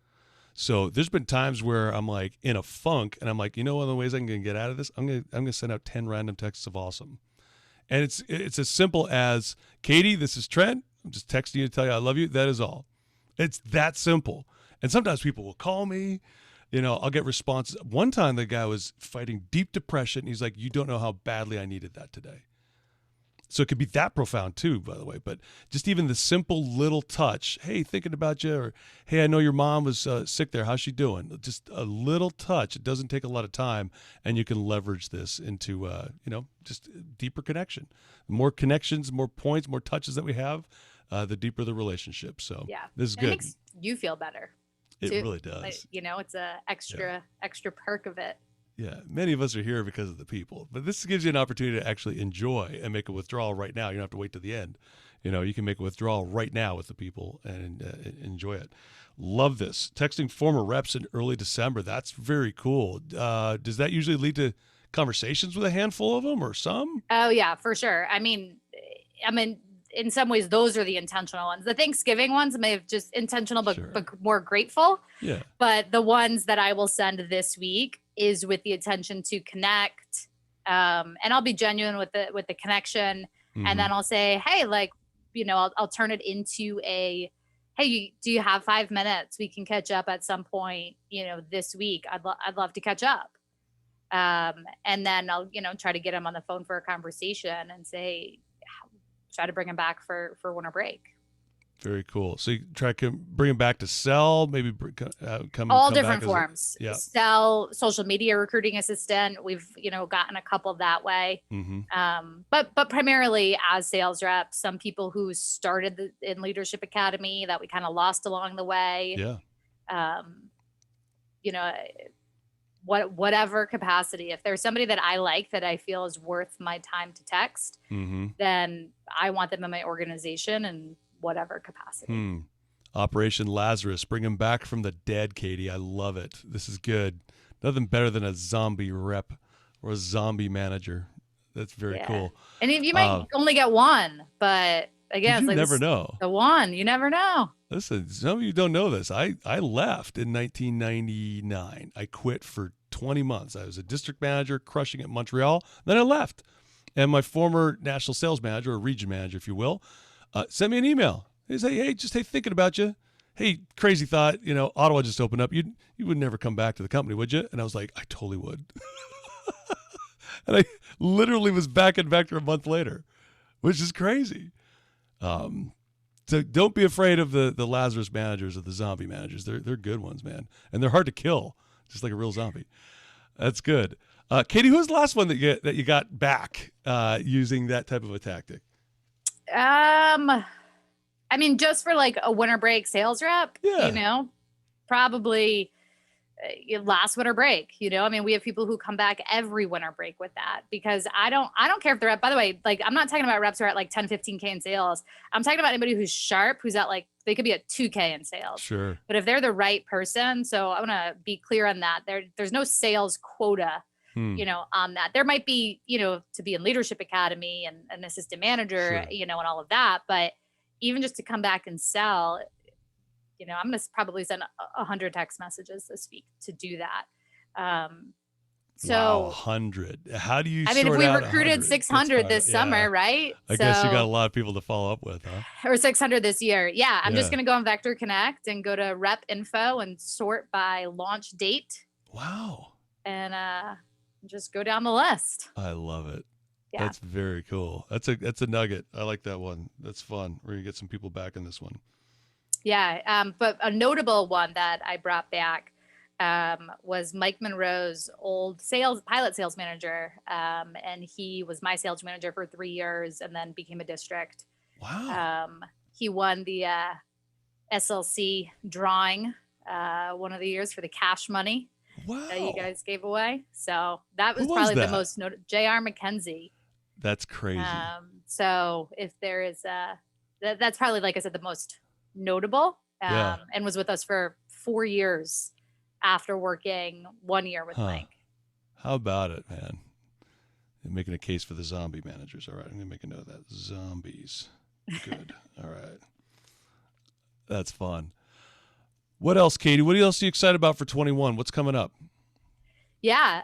So there's been times where I'm like in a funk and I'm like, one of the ways I'm going to get out of this, I'm going to send out 10 random texts of awesome. And it's as simple as, Katie, this is Trent. I'm just texting you to tell you I love you. That is all. It's that simple. And sometimes people will call me, I'll get responses. One time the guy was fighting deep depression. He's like, you don't know how badly I needed that today. So it could be that profound too, by the way. But just even the simple little touch, hey, thinking about you, or hey, I know your mom was sick there. How's she doing? Just a little touch. It doesn't take a lot of time, and you can leverage this into just deeper connection. The more connections, more points, more touches that we have, the deeper the relationship. So this is and good. It makes you feel better. It too. really does. Like, it's a extra perk of it. Yeah, many of us are here because of the people, but this gives you an opportunity to actually enjoy and make a withdrawal right now. You don't have to wait to the end. You can make a withdrawal right now with the people and enjoy it. Love this. Texting former reps in early December. That's very cool. Does that usually lead to conversations with a handful of them or some? Oh yeah, for sure. I mean, in some ways, those are the intentional ones. The Thanksgiving ones may have just intentional, but more grateful. Yeah. But the ones that I will send this week is with the intention to connect, and I'll be genuine with the connection, and then I'll say, hey, I'll turn it into a, hey, do you have 5 minutes? We can catch up at some point, this week. I'd love to catch up, and then I'll try to get him on the phone for a conversation and say, try to bring him back for winter break. Very cool. So you try to bring him back to sell, maybe come all come different back forms. Yeah. Sell, social media recruiting assistant. We've gotten a couple that way. But primarily as sales reps. Some people who started in Leadership Academy that we kind of lost along the way. Yeah. Whatever capacity. If there's somebody that I like that I feel is worth my time to text, then I want them in my organization in whatever capacity. Operation Lazarus, bring him back from the dead, Katie. I love it. This is good. Nothing better than a zombie rep or a zombie manager. That's very cool. And you might only get one, but again, you never know. The one, you never know. Listen, some of you don't know this. I left in 1999. I quit for 20 months. I was a district manager, crushing it in Montreal. Then I left. And my former national sales manager, or region manager, if you will, sent me an email. He said, hey, thinking about you. Hey, crazy thought, Ottawa just opened up. You would never come back to the company, would you? And I was like, I totally would. And I literally was back in Vector a month later, which is crazy. So don't be afraid of the Lazarus managers or the zombie managers. They're good ones, man. And they're hard to kill, just like a real zombie. That's good. Katie, who's the last one that you got back using that type of a tactic? Just for like a winter break sales rep, probably last winter break, we have people who come back every winter break with that, because I don't care if they're at, by the way, like, I'm not talking about reps who are at like 10, 15K in sales. I'm talking about anybody who's sharp, who's at like, they could be at 2K in sales. Sure. But if they're the right person, so I want to be clear on that. There's no sales quota, on that. There might be, to be in Leadership Academy and an assistant manager, and all of that. But even just to come back and sell, I'm going to probably send 100 text messages this week to do that. Wow, 100. How do you if we recruited 600 this summer, right? I guess you got a lot of people to follow up with, huh? Or 600 this year. Yeah. I'm just going to go on Vector Connect and go to rep info and sort by launch date. Wow. And just go down the list. I love it. Yeah. That's very cool. That's a nugget. I like that one. That's fun. We're going to get some people back in this one. Yeah. But a notable one that I brought back was Mike Monroe's old pilot sales manager. And he was my sales manager for 3 years and then became a district. Wow. He won the SLC drawing one of the years for the cash money that you guys gave away. So that was probably the most notable. J.R. McKenzie. That's crazy. So if there is that's probably, like I said, the most notable, and was with us for 4 years after working 1 year with Mike. How about it, man? You're making a case for the zombie managers. All right, I'm going to make a note of that. Zombies. Good. All right. That's fun. What else, Katie? What else are you excited about for 21? What's coming up? Yeah.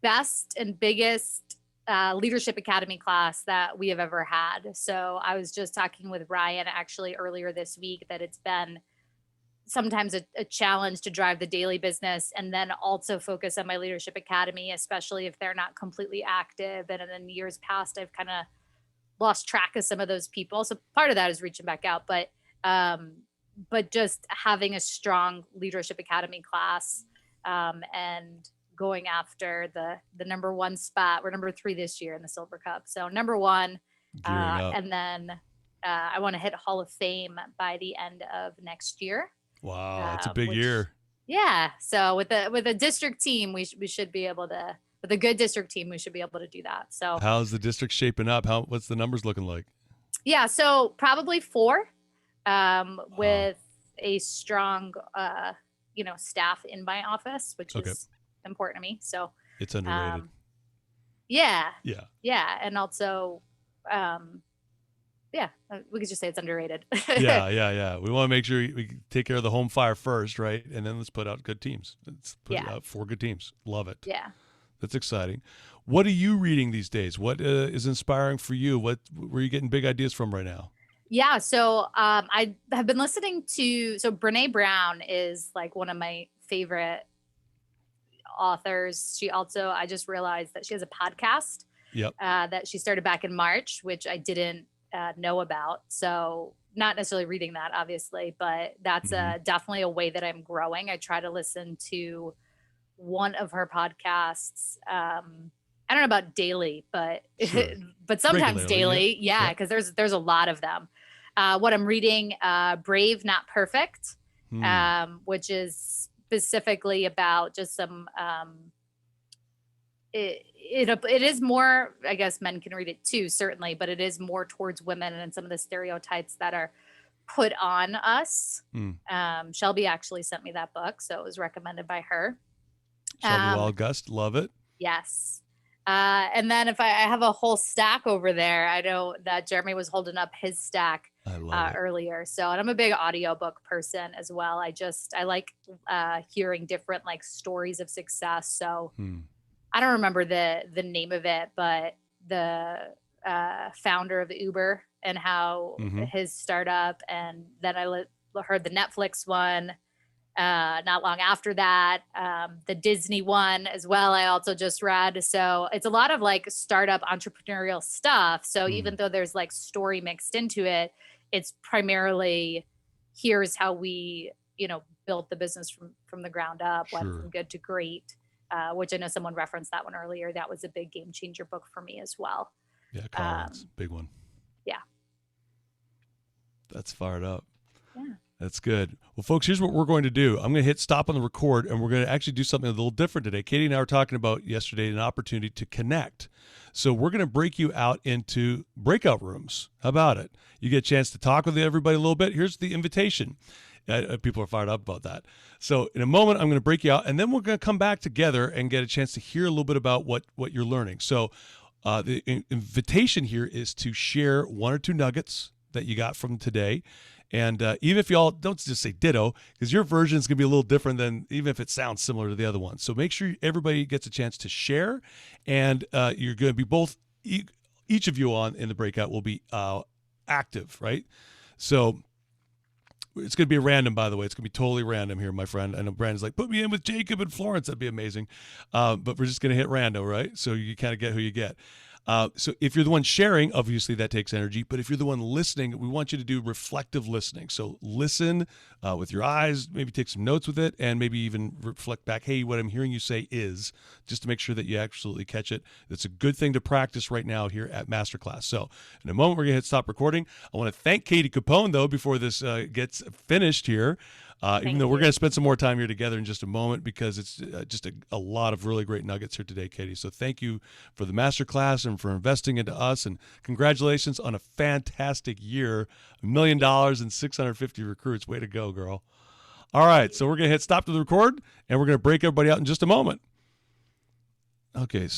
Best and biggest Leadership Academy class that we have ever had. So I was just talking with Ryan actually earlier this week that it's been sometimes a challenge to drive the daily business, and then also focus on my leadership academy, especially if they're not completely active. And in years past, I've kind of lost track of some of those people. So part of that is reaching back out, but just having a strong leadership academy class, and going after the number one spot. We're number 3 this year in the Silver Cup. So number 1, and then I want to hit Hall of Fame by the end of next year. Wow, that's a big year. Yeah. So with a district team, we should be able to. With a good district team, we should be able to do that. So how's the district shaping up? What's the numbers looking like? Yeah, so probably 4, with a strong, staff in my office, which is important to me. So it's underrated. Yeah. Yeah. Yeah, and also, we could just say it's underrated. Yeah. We want to make sure we take care of the home fire first, right? And then let's put out good teams. Let's put out 4 good teams. Love it. Yeah. That's exciting. What are you reading these days? What is inspiring for you? Where are you getting big ideas from right now? Yeah, so I have been listening to, Brene Brown is like one of my favorite authors. She also, I just realized that she has a podcast that she started back in March, which I didn't know about. So not necessarily reading that, obviously, but that's definitely a way that I'm growing. I try to listen to one of her podcasts. I don't know about daily, but but sometimes regularly, daily. Yeah, because there's a lot of them. What I'm reading, Brave Not Perfect, which is specifically about just some it is more, I guess men can read it too, certainly, but it is more towards women and some of the stereotypes that are put on us. Shelby actually sent me that book, so it was recommended by her. Shelby Wildgust, love it. Yes. And then if I have a whole stack over there, I know that Jeremy was holding up his stack earlier. So, and I'm a big audiobook person as well. I like hearing different like stories of success. So I don't remember the name of it, but the founder of Uber and how his startup, and then I heard the Netflix one. Not long after that, the Disney one as well, I also just read. So it's a lot of like startup entrepreneurial stuff. So even though there's like story mixed into it, it's primarily here's how we, built the business from the ground up, went from good to great, which I know someone referenced that one earlier. That was a big game changer book for me as well. Yeah, Collins, big one. Yeah. That's fired up. Yeah. That's good. Well, folks, here's what we're going to do. I'm going to hit stop on the record, and we're going to actually do something a little different today. Katie and I were talking about yesterday an opportunity to connect. So we're going to break you out into breakout rooms. How about it? You get a chance to talk with everybody a little bit. Here's the invitation. People are fired up about that. So in a moment, I'm going to break you out, and then we're going to come back together and get a chance to hear a little bit about what you're learning. So the invitation here is to share 1 or 2 nuggets that you got from today. And even if y'all don't just say ditto, because your version is going to be a little different than even if it sounds similar to the other one. So make sure everybody gets a chance to share, and you're going to be both, each of you in the breakout will be active, right? So it's going to be random, by the way. It's going to be totally random here, my friend. I know Brandon's like, put me in with Jacob and Florence. That'd be amazing. But we're just going to hit random, right? So you kind of get who you get. So if you're the one sharing, obviously that takes energy. But if you're the one listening, we want you to do reflective listening. So listen with your eyes, maybe take some notes with it, and maybe even reflect back, hey, what I'm hearing you say is, just to make sure that you absolutely catch it. It's a good thing to practice right now here at Masterclass. So in a moment, we're going to hit stop recording. I want to thank Katie Capone, though, before this gets finished here. Even though we're going to spend some more time here together in just a moment, because it's just a lot of really great nuggets here today, Katie. So thank you for the masterclass and for investing into us. And congratulations on a fantastic year, $1 million and 650 recruits. Way to go, girl. All right. So we're going to hit stop to the record, and we're going to break everybody out in just a moment. Okay.